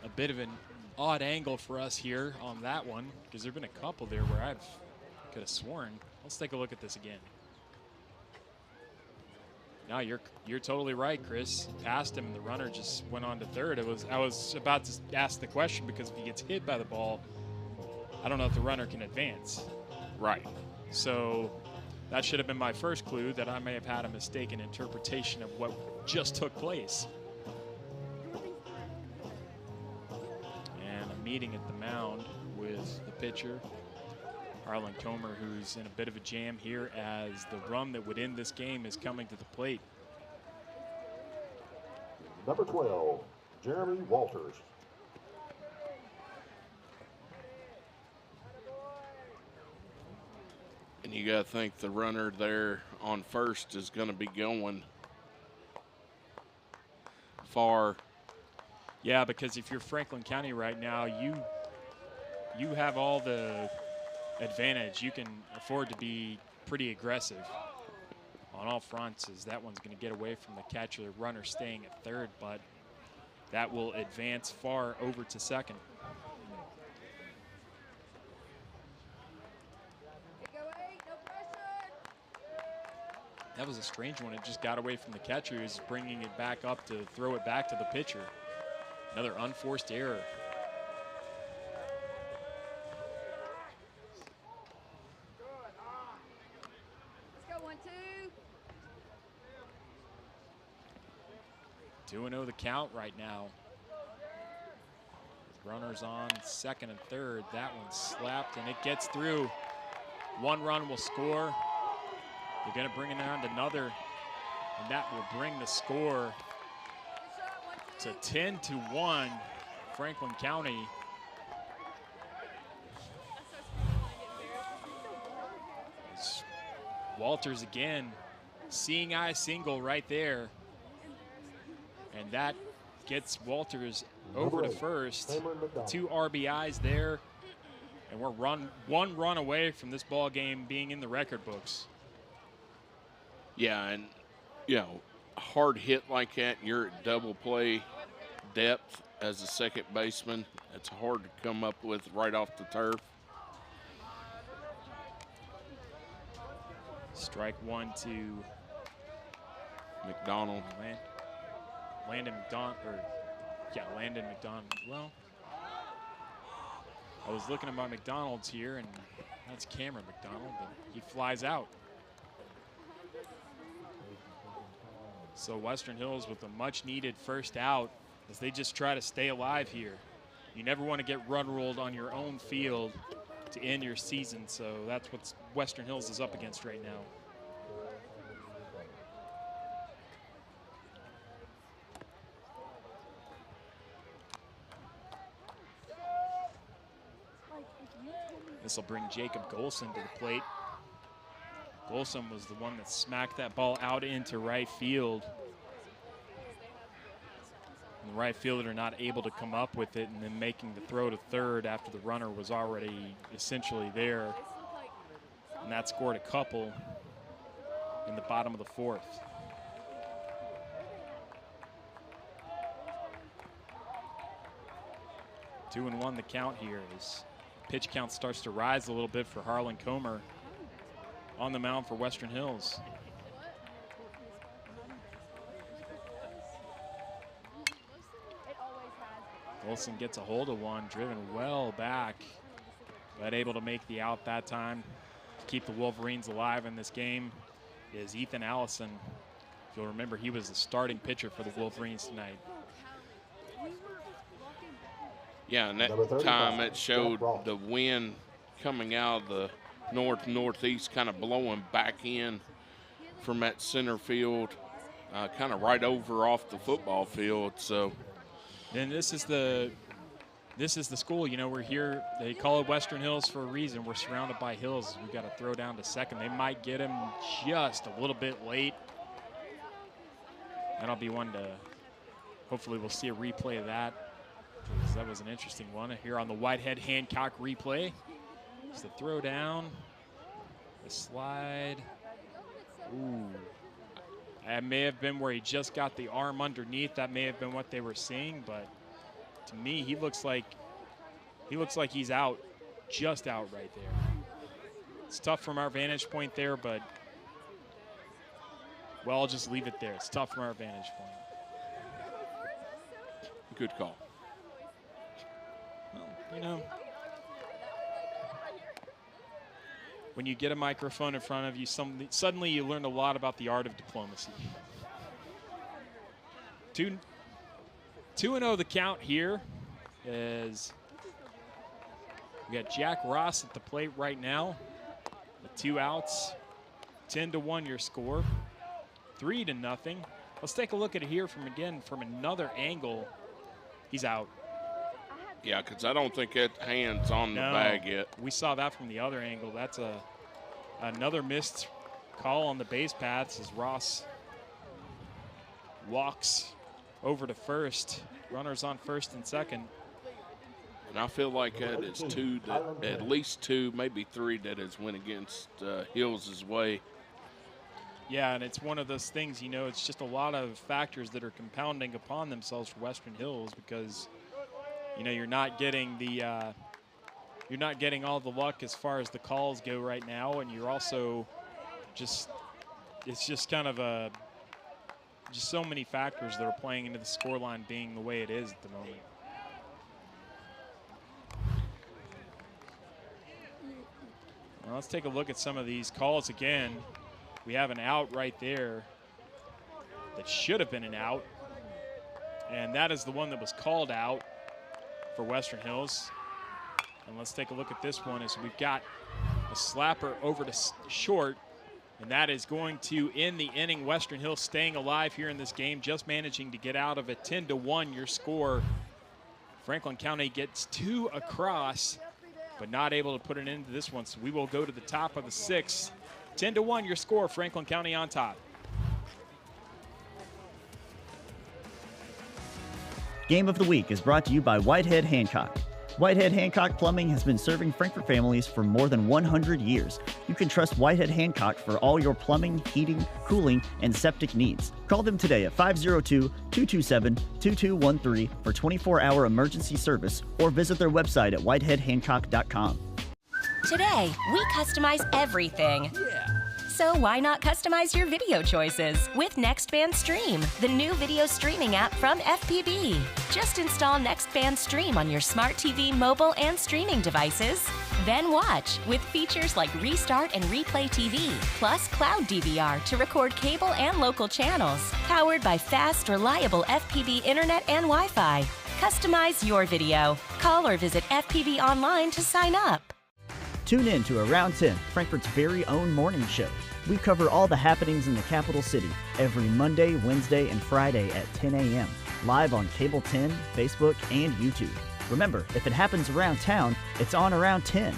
a bit of an odd angle for us here on that one, because there have been a couple there where I could have sworn. Let's take a look at this again. No, you're totally right, Chris. Passed him, and the runner just went on to third. I was about to ask the question, because if he gets hit by the ball, I don't know if the runner can advance. Right. So that should have been my first clue, that I may have had a mistaken interpretation of what just took place. And a meeting at the mound with the pitcher, Harlan Comer, who's in a bit of a jam here as the run that would end this game is coming to the plate. Number 12, Jeremy Walters. And you got to think the runner there on first is going to be going far. Yeah, because if you're Franklin County right now, you have all the advantage. You can afford to be pretty aggressive on all fronts, as that one's going to get away from the catcher. The runner staying at third, but that will advance far over to second. That was a strange one. It just got away from the catcher, who's bringing it back up to throw it back to the pitcher. Another unforced error. Let's go, 1-2. 2-0 the count right now. With runners on second and third. That one's slapped, and it gets through. One run will score. They're going to bring it down to another, and that will bring the score to 10-1, Franklin County. It's Walters again, seeing eye single right there, and that gets Walters over to first. 2 RBIs there, and we're one run away from this ball game being in the record books. Yeah, and, you know, a hard hit like that, you're at double play depth as a second baseman. It's hard to come up with right off the turf. Strike one to McDonald. Landon McDonald, Landon McDonald. Well, I was looking at my McDonald's here, and that's Cameron McDonald, but he flies out. So Western Hills with a much-needed first out as they just try to stay alive here. You never want to get run-ruled on your own field to end your season, so that's what Western Hills is up against right now. This will bring Jacob Golson to the plate. Golson was the one that smacked that ball out into right field. And the right fielder not able to come up with it, and then making the throw to third after the runner was already essentially there. And that scored a couple in the bottom of the fourth. Two and one the count here as pitch count starts to rise a little bit for Harlan Comer on the mound for Western Hills. Wilson gets a hold of one, driven well back, but able to make the out that time to keep the Wolverines alive in this game is Ethan Allison. If you'll remember, he was the starting pitcher for the Wolverines tonight. Yeah, and that time it showed the wind coming out of the north-northeast, kind of blowing back in from that center field, kind of right over off the football field. So, and this is the school. You know, we're here. They call it Western Hills for a reason. We're surrounded by hills. We've got to throw down to second. They might get him just a little bit late. That'll be one to. Hopefully, we'll see a replay of that. That was an interesting one here on the Whitehead Hancock replay. It's the throw down, the slide. Ooh, that may have been where he just got the arm underneath. That may have been what they were seeing, but to me, he looks like he's out, just out right there. It's tough from our vantage point there, but Well, I'll just leave it there. It's tough from our vantage point. Good call. Well, you know, when you get a microphone in front of you, suddenly you learn a lot about the art of diplomacy. 2-0 the count here as we got Jack Ross at the plate right now with 2 outs. 10-1 your score. 3-0. Let's take a look at it here from another angle. He's out. Yeah, because I don't think that hand's on the bag yet. We saw that from the other angle. That's another missed call on the base paths as Ross walks over to first. Runners on first and second. And I feel like that is at least 2, maybe 3 that has went against Hills' way. Yeah, and it's one of those things, you know, it's just a lot of factors that are compounding upon themselves for Western Hills because, you know, you're not getting all the luck as far as the calls go right now, and you're also it's just kind of just so many factors that are playing into the scoreline being the way it is at the moment. Well, let's take a look at some of these calls again. We have an out right there that should have been an out, and that is the one that was called out for Western Hills. And let's take a look at this one as we've got a slapper over to short, and that is going to end the inning. Western Hills staying alive here in this game, just managing to get out of it. 10-1 your score. Franklin County gets 2 across, but not able to put an end to this one. So we will go to the top of the 6th. 10-1 your score, Franklin County on top. Game of the Week is brought to you by Whitehead Hancock. Whitehead Hancock Plumbing has been serving Frankfort families for more than 100 years. You can trust Whitehead Hancock for all your plumbing, heating, cooling, and septic needs. Call them today at 502-227-2213 for 24-hour emergency service or visit their website at whiteheadhancock.com. Today, we customize everything. So why not customize your video choices with NextBand Stream, the new video streaming app from FPB. Just install NextBand Stream on your smart TV, mobile, and streaming devices. Then watch with features like Restart and Replay TV, plus Cloud DVR to record cable and local channels. Powered by fast, reliable FPB internet and Wi-Fi. Customize your video. Call or visit FPB online to sign up. Tune in to Around 10, Frankfort's very own morning show. We cover all the happenings in the capital city every Monday, Wednesday, and Friday at 10 a.m. live on Cable 10, Facebook, and YouTube. Remember, if it happens around town, it's on Around 10.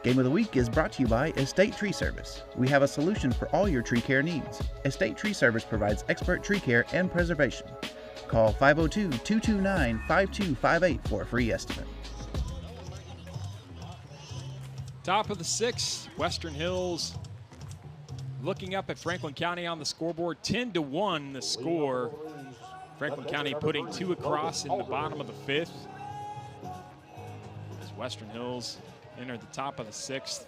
Game of the Week is brought to you by Estate Tree Service. We have a solution for all your tree care needs. Estate Tree Service provides expert tree care and preservation. Call 502-229-5258 for a free estimate. Top of the 6th, Western Hills looking up at Franklin County on the scoreboard. 10-1 the score. Franklin County putting 2 across in the bottom of the 5th. As Western Hills enter the top of the 6th.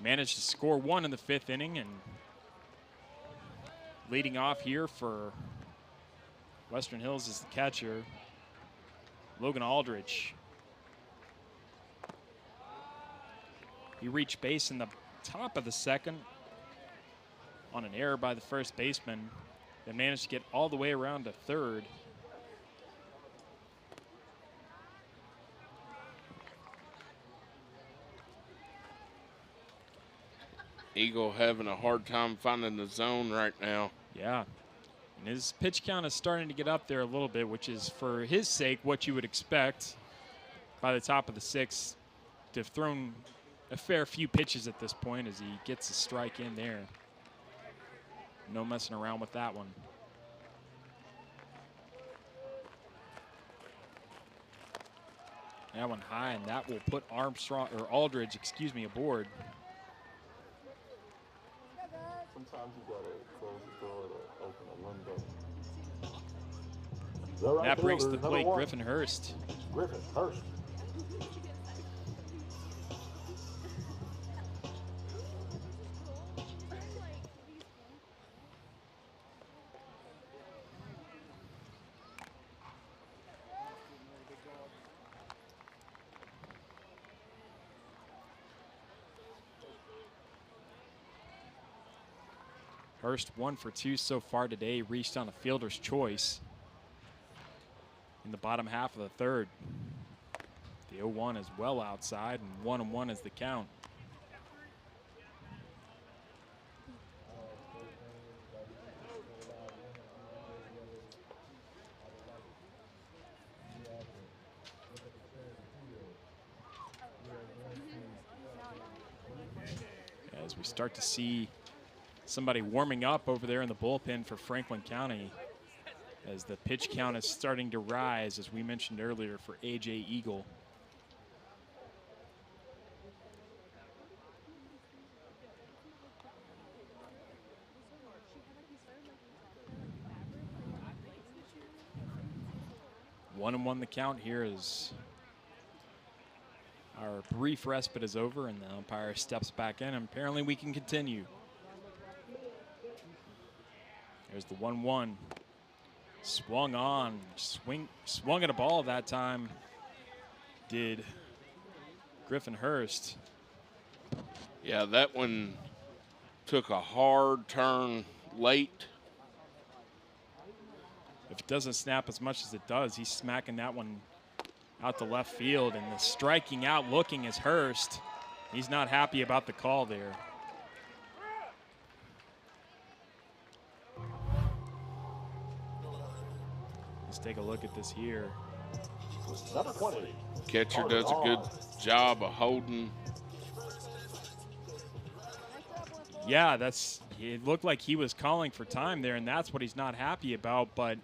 Managed to score 1 in the 5th inning, and leading off here for Western Hills is the catcher, Logan Aldridge. He reached base in the top of the 2nd on an error by the first baseman, then managed to get all the way around to 3rd. Eagle having a hard time finding the zone right now. Yeah, and his pitch count is starting to get up there a little bit, which is, for his sake, what you would expect by the top of the 6th to have thrown a fair few pitches at this point as he gets a strike in there. No messing around with that one. That one high, and that will put Aldridge, aboard. Sometimes you gotta close the door to open a window. That brings to the plate Griffin Hurst. Griffin Hurst. Hurst 1 for 2 so far today, reached on a fielder's choice in the bottom half of the third. The 0-1 is well outside, and 1-1 is the count. As we start to see somebody warming up over there in the bullpen for Franklin County, as the pitch count is starting to rise, as we mentioned earlier, for A.J. Eagle. One and one the count here as our brief respite is over and the umpire steps back in, and apparently we can continue. There's the 1-1. Swung on, swung at a ball that time, did Griffin Hurst. Yeah, that one took a hard turn late. If it doesn't snap as much as it does, he's smacking that one out to left field, and the striking out looking is Hurst. He's not happy about the call there. Let's take a look at this here. Number 20. Catcher does a good job of holding. Yeah, it looked like he was calling for time there, and that's what he's not happy about. But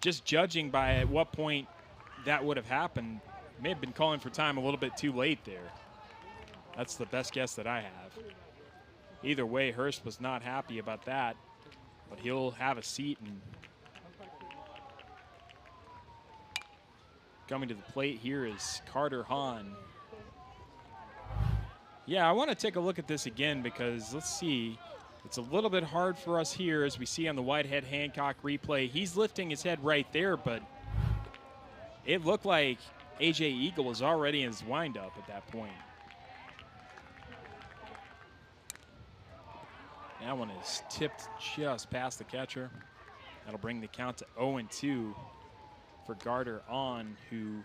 just judging by at what point that would have happened, may have been calling for time a little bit too late there. That's the best guess that I have. Either way, Hurst was not happy about that, but he'll have a seat. And coming to the plate here is Carter Hahn. Yeah, I want to take a look at this again because let's see. It's a little bit hard for us here as we see on the Whitehead Hancock replay. He's lifting his head right there, but it looked like A.J. Eagle was already in his windup at that point. That one is tipped just past the catcher. That'll bring the count to 0-2 for Carter Hahn, who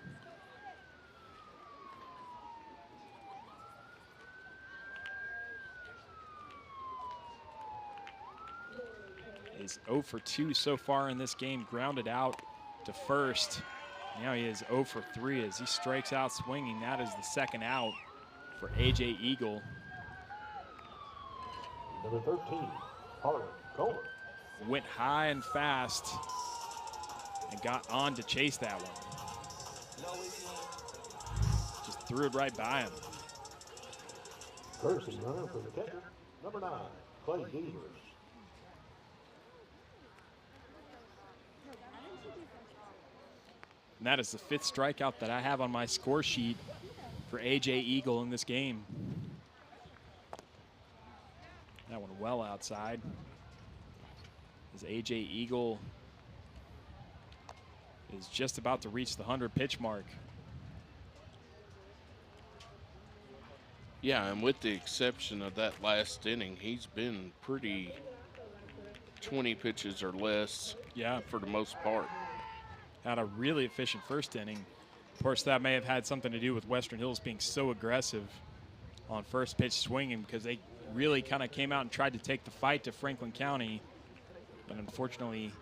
is 0 for 2 so far in this game, grounded out to first. Now he is 0 for 3 as he strikes out swinging. That is the second out for A.J. Eagle. Number 13, Harlan Coleman. Went high and fast and got on to chase that one. Just threw it right by him. Courtesy runner for the catcher, number 9, Clay Devers. And that is the 5th strikeout that I have on my score sheet for A.J. Eagle in this game. That one well outside. As A.J. Eagle is just about to reach the 100 pitch mark. Yeah, and with the exception of that last inning, he's been pretty 20 pitches or less, yeah, for the most part. Had a really efficient first inning. Of course, that may have had something to do with Western Hills being so aggressive on first pitch swinging because they really kind of came out and tried to take the fight to Franklin County. But unfortunately,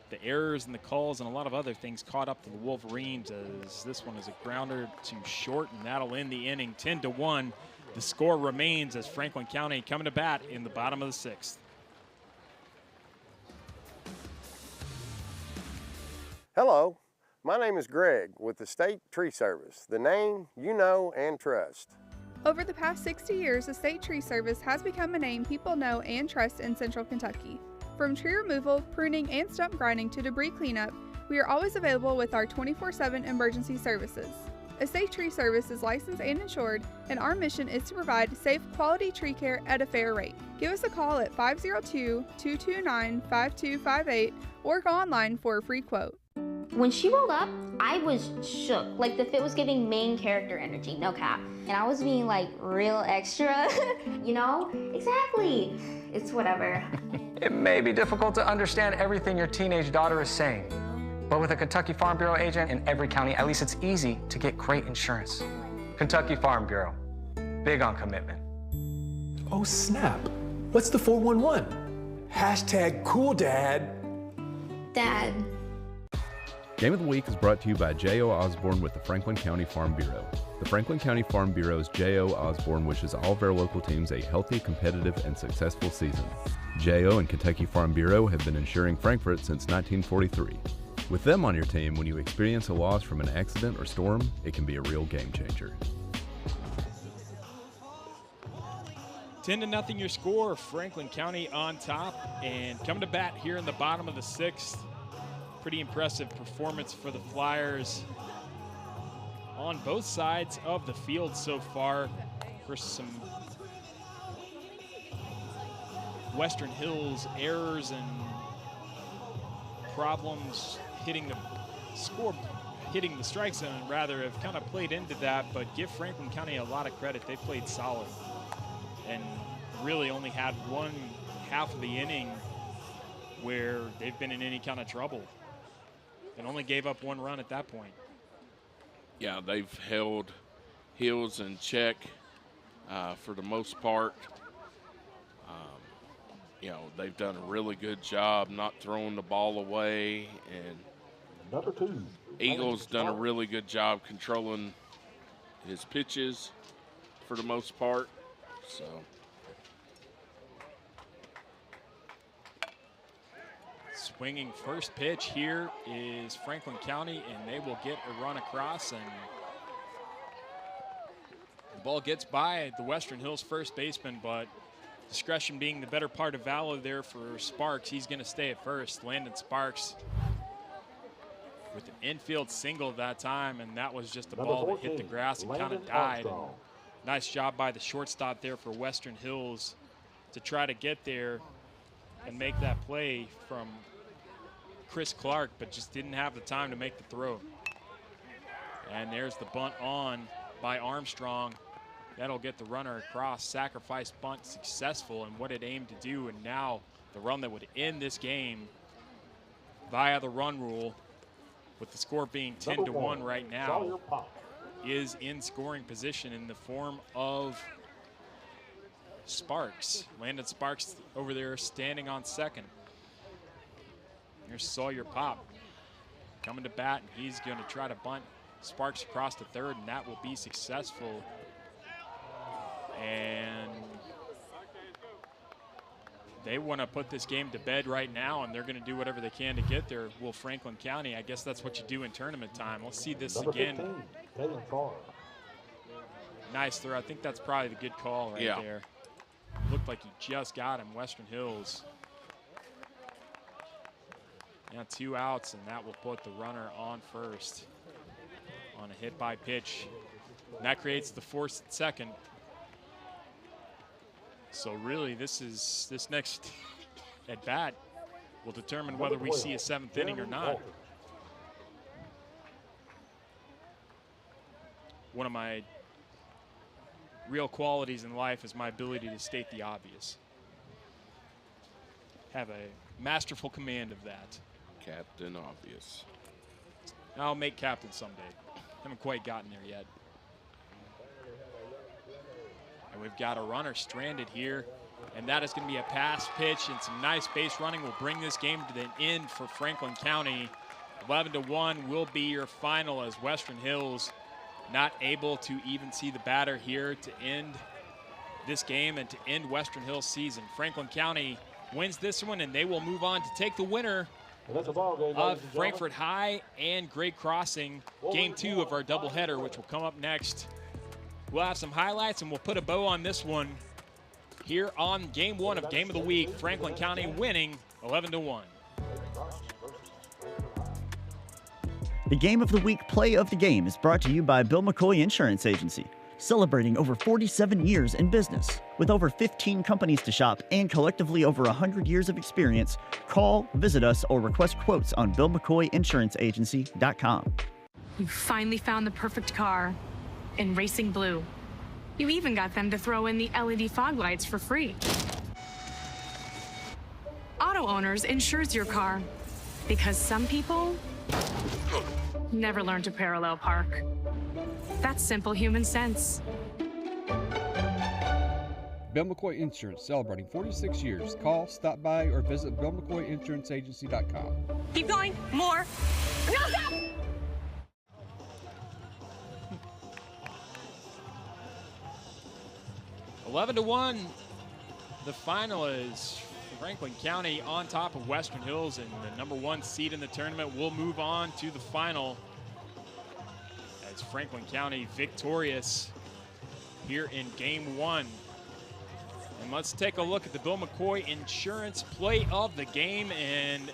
the errors and the calls and a lot of other things caught up to the Wolverines as this one is a grounder to short, and that'll end the inning 10-1. The score remains as Franklin County coming to bat in the bottom of the 6th. Hello, my name is Greg with the State Tree Service, the name you know and trust. Over the past 60 years, the State Tree Service has become a name people know and trust in Central Kentucky. From tree removal, pruning, and stump grinding to debris cleanup, we are always available with our 24/7 emergency services. Estate Tree Service is licensed and insured, and our mission is to provide safe, quality tree care at a fair rate. Give us a call at 502-229-5258 or go online for a free quote. When she rolled up, I was shook. Like the fit was giving main character energy, no cap. And I was being like real extra, you know? Exactly. It's whatever. It may be difficult to understand everything your teenage daughter is saying, but with a Kentucky Farm Bureau agent in every county, at least it's easy to get great insurance. Kentucky Farm Bureau, big on commitment. Oh snap, what's the 411? Hashtag cool dad. Dad. Game of the Week is brought to you by J.O. Osborne with the Franklin County Farm Bureau. The Franklin County Farm Bureau's J.O. Osborne wishes all of our local teams a healthy, competitive, and successful season. J.O. and Kentucky Farm Bureau have been insuring Frankfort since 1943. With them on your team, when you experience a loss from an accident or storm, it can be a real game changer. 10-0 your score. Franklin County on top, and coming to bat here in the bottom of the 6th. Pretty impressive performance for the Flyers on both sides of the field so far. For some Western Hills errors and problems hitting the strike zone rather have kind of played into that, but give Franklin County a lot of credit. They played solid and really only had one half of the inning where they've been in any kind of trouble and only gave up 1 run at that point. Yeah, they've held Hills in check for the most part. You know, they've done a really good job not throwing the ball away, and Number 2. Eagles done a really good job controlling his pitches for the most part. So swinging first pitch here is Franklin County, and they will get a run across, and the ball gets by the Western Hills first baseman, but discretion being the better part of valor there for Sparks. He's going to stay at first. Landon Sparks with an infield single that time, and that was just a ball that hit the grass and kind of died. And nice job by the shortstop there for Western Hills to try to get there and make that play from Chris Clark, but just didn't have the time to make the throw. And there's the bunt on by Armstrong. That'll get the runner across. Sacrifice bunt successful in what it aimed to do, and now the run that would end this game via the run rule, with the score being 10-1 right now, is in scoring position in the form of Sparks. Landon Sparks over there standing on second. Here's Sawyer Pop coming to bat, and he's going to try to bunt Sparks across to third, and that will be successful. And they want to put this game to bed right now, and they're going to do whatever they can to get there. Will Franklin County, I guess that's what you do in tournament time. Let's see this again. Nice throw. I think that's probably the good call right there. Looked like he just got him, Western Hills. Now 2 outs, and that will put the runner on first on a hit by pitch. And that creates the force at second. So really, this next at bat will determine whether we see a 7th inning or not. One of my real qualities in life is my ability to state the obvious. Have a masterful command of that. Captain Obvious. I'll make captain someday. Haven't quite gotten there yet. And we've got a runner stranded here, and that is going to be a pass pitch, and some nice base running will bring this game to the end for Franklin County. 11-1 will be your final, as Western Hills not able to even see the batter here to end this game and to end Western Hills' season. Franklin County wins this one, and they will move on to take the winner of Frankfort High and Great Crossing, game 2 of our doubleheader, which will come up next. We'll have some highlights, and we'll put a bow on this one here on game 1 of Game of the Week. Franklin County winning 11-1. The Game of the Week play of the game is brought to you by Bill McCoy Insurance Agency. celebrating over 47 years in business. With over 15 companies to shop and collectively over 100 years of experience, call, visit us, or request quotes on BillMcCoyInsuranceAgency.com. You finally found the perfect car in racing blue. You even got them to throw in the LED fog lights for free. Auto Owners insures your car because some people never learn to parallel park. That's simple human sense. Bill McCoy Insurance, celebrating 46 years. Call, stop by, or visit BillMcCoyInsuranceAgency.com. Keep going. More. No, stop! 11-1. The final is Franklin County on top of Western Hills, and the #1 seed in the tournament will move on to the final as Franklin County victorious here in game 1. And let's take a look at the Bill McCoy Insurance play of the game, and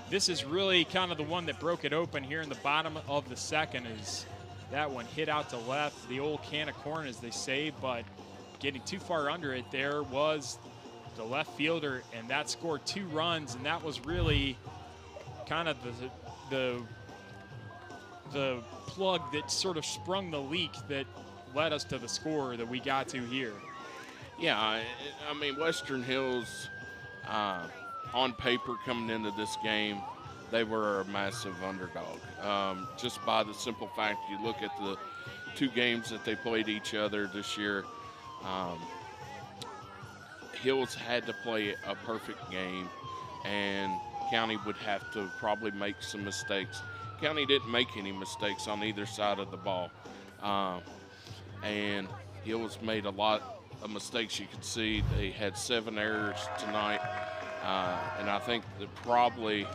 this is really kind of the one that broke it open here in the bottom of the second. Is that one hit out to left, the old can of corn as they say, but getting too far under it there was the left fielder, and that scored 2 runs, and that was really kind of the plug that sort of sprung the leak that led us to the score that we got to here. Yeah, I mean, Western Hills, on paper coming into this game, they were a massive underdog. Just by the simple fact you look at the 2 games that they played each other this year, Hills had to play a perfect game, and County would have to probably make some mistakes. County didn't make any mistakes on either side of the ball, and Hills made a lot of mistakes. You could see they had 7 errors tonight, and I think they probably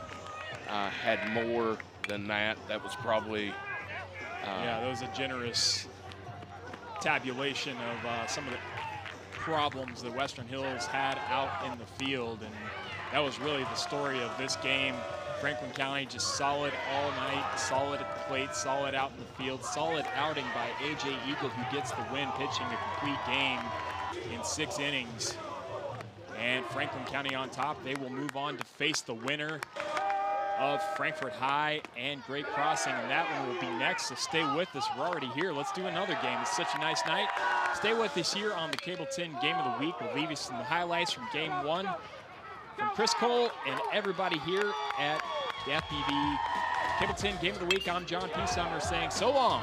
had more than that. That was probably yeah, that was a generous tabulation of some of the problems that Western Hills had out in the field, and that was really the story of this game. Franklin County just solid all night, solid at the plate, solid out in the field, solid outing by A.J. Eagle, who gets the win, pitching a complete game in 6 innings. And Franklin County on top. They will move on to face the winner of Frankfort High and Great Crossing, and that one will be next, so stay with us. We're already here. Let's do another game. It's such a nice night. Stay with us here on the Cable 10 Game of the Week. We'll leave you some highlights from Game 1 from Chris Cole and everybody here at the FPB Cable 10 Game of the Week. I'm John P. Sumner saying so long.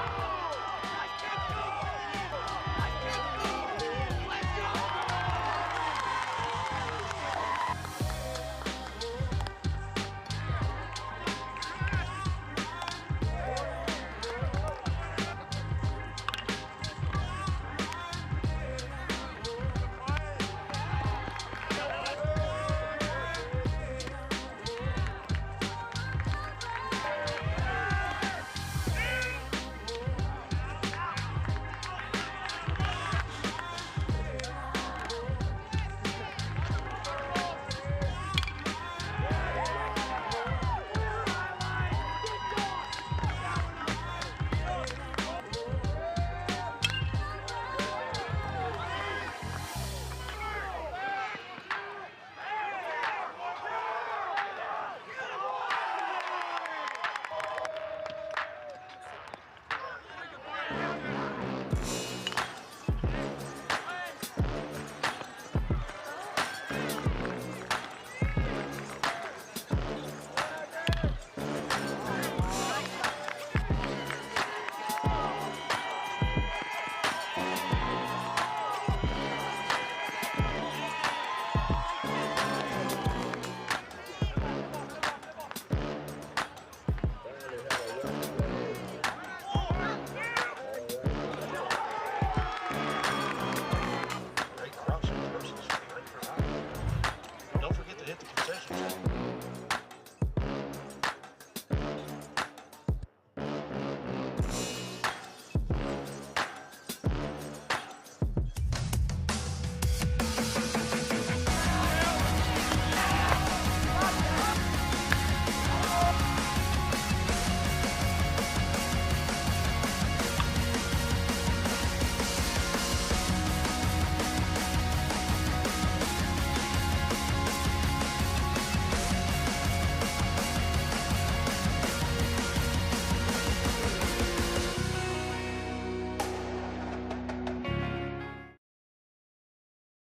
Don't forget to hit the concession stand.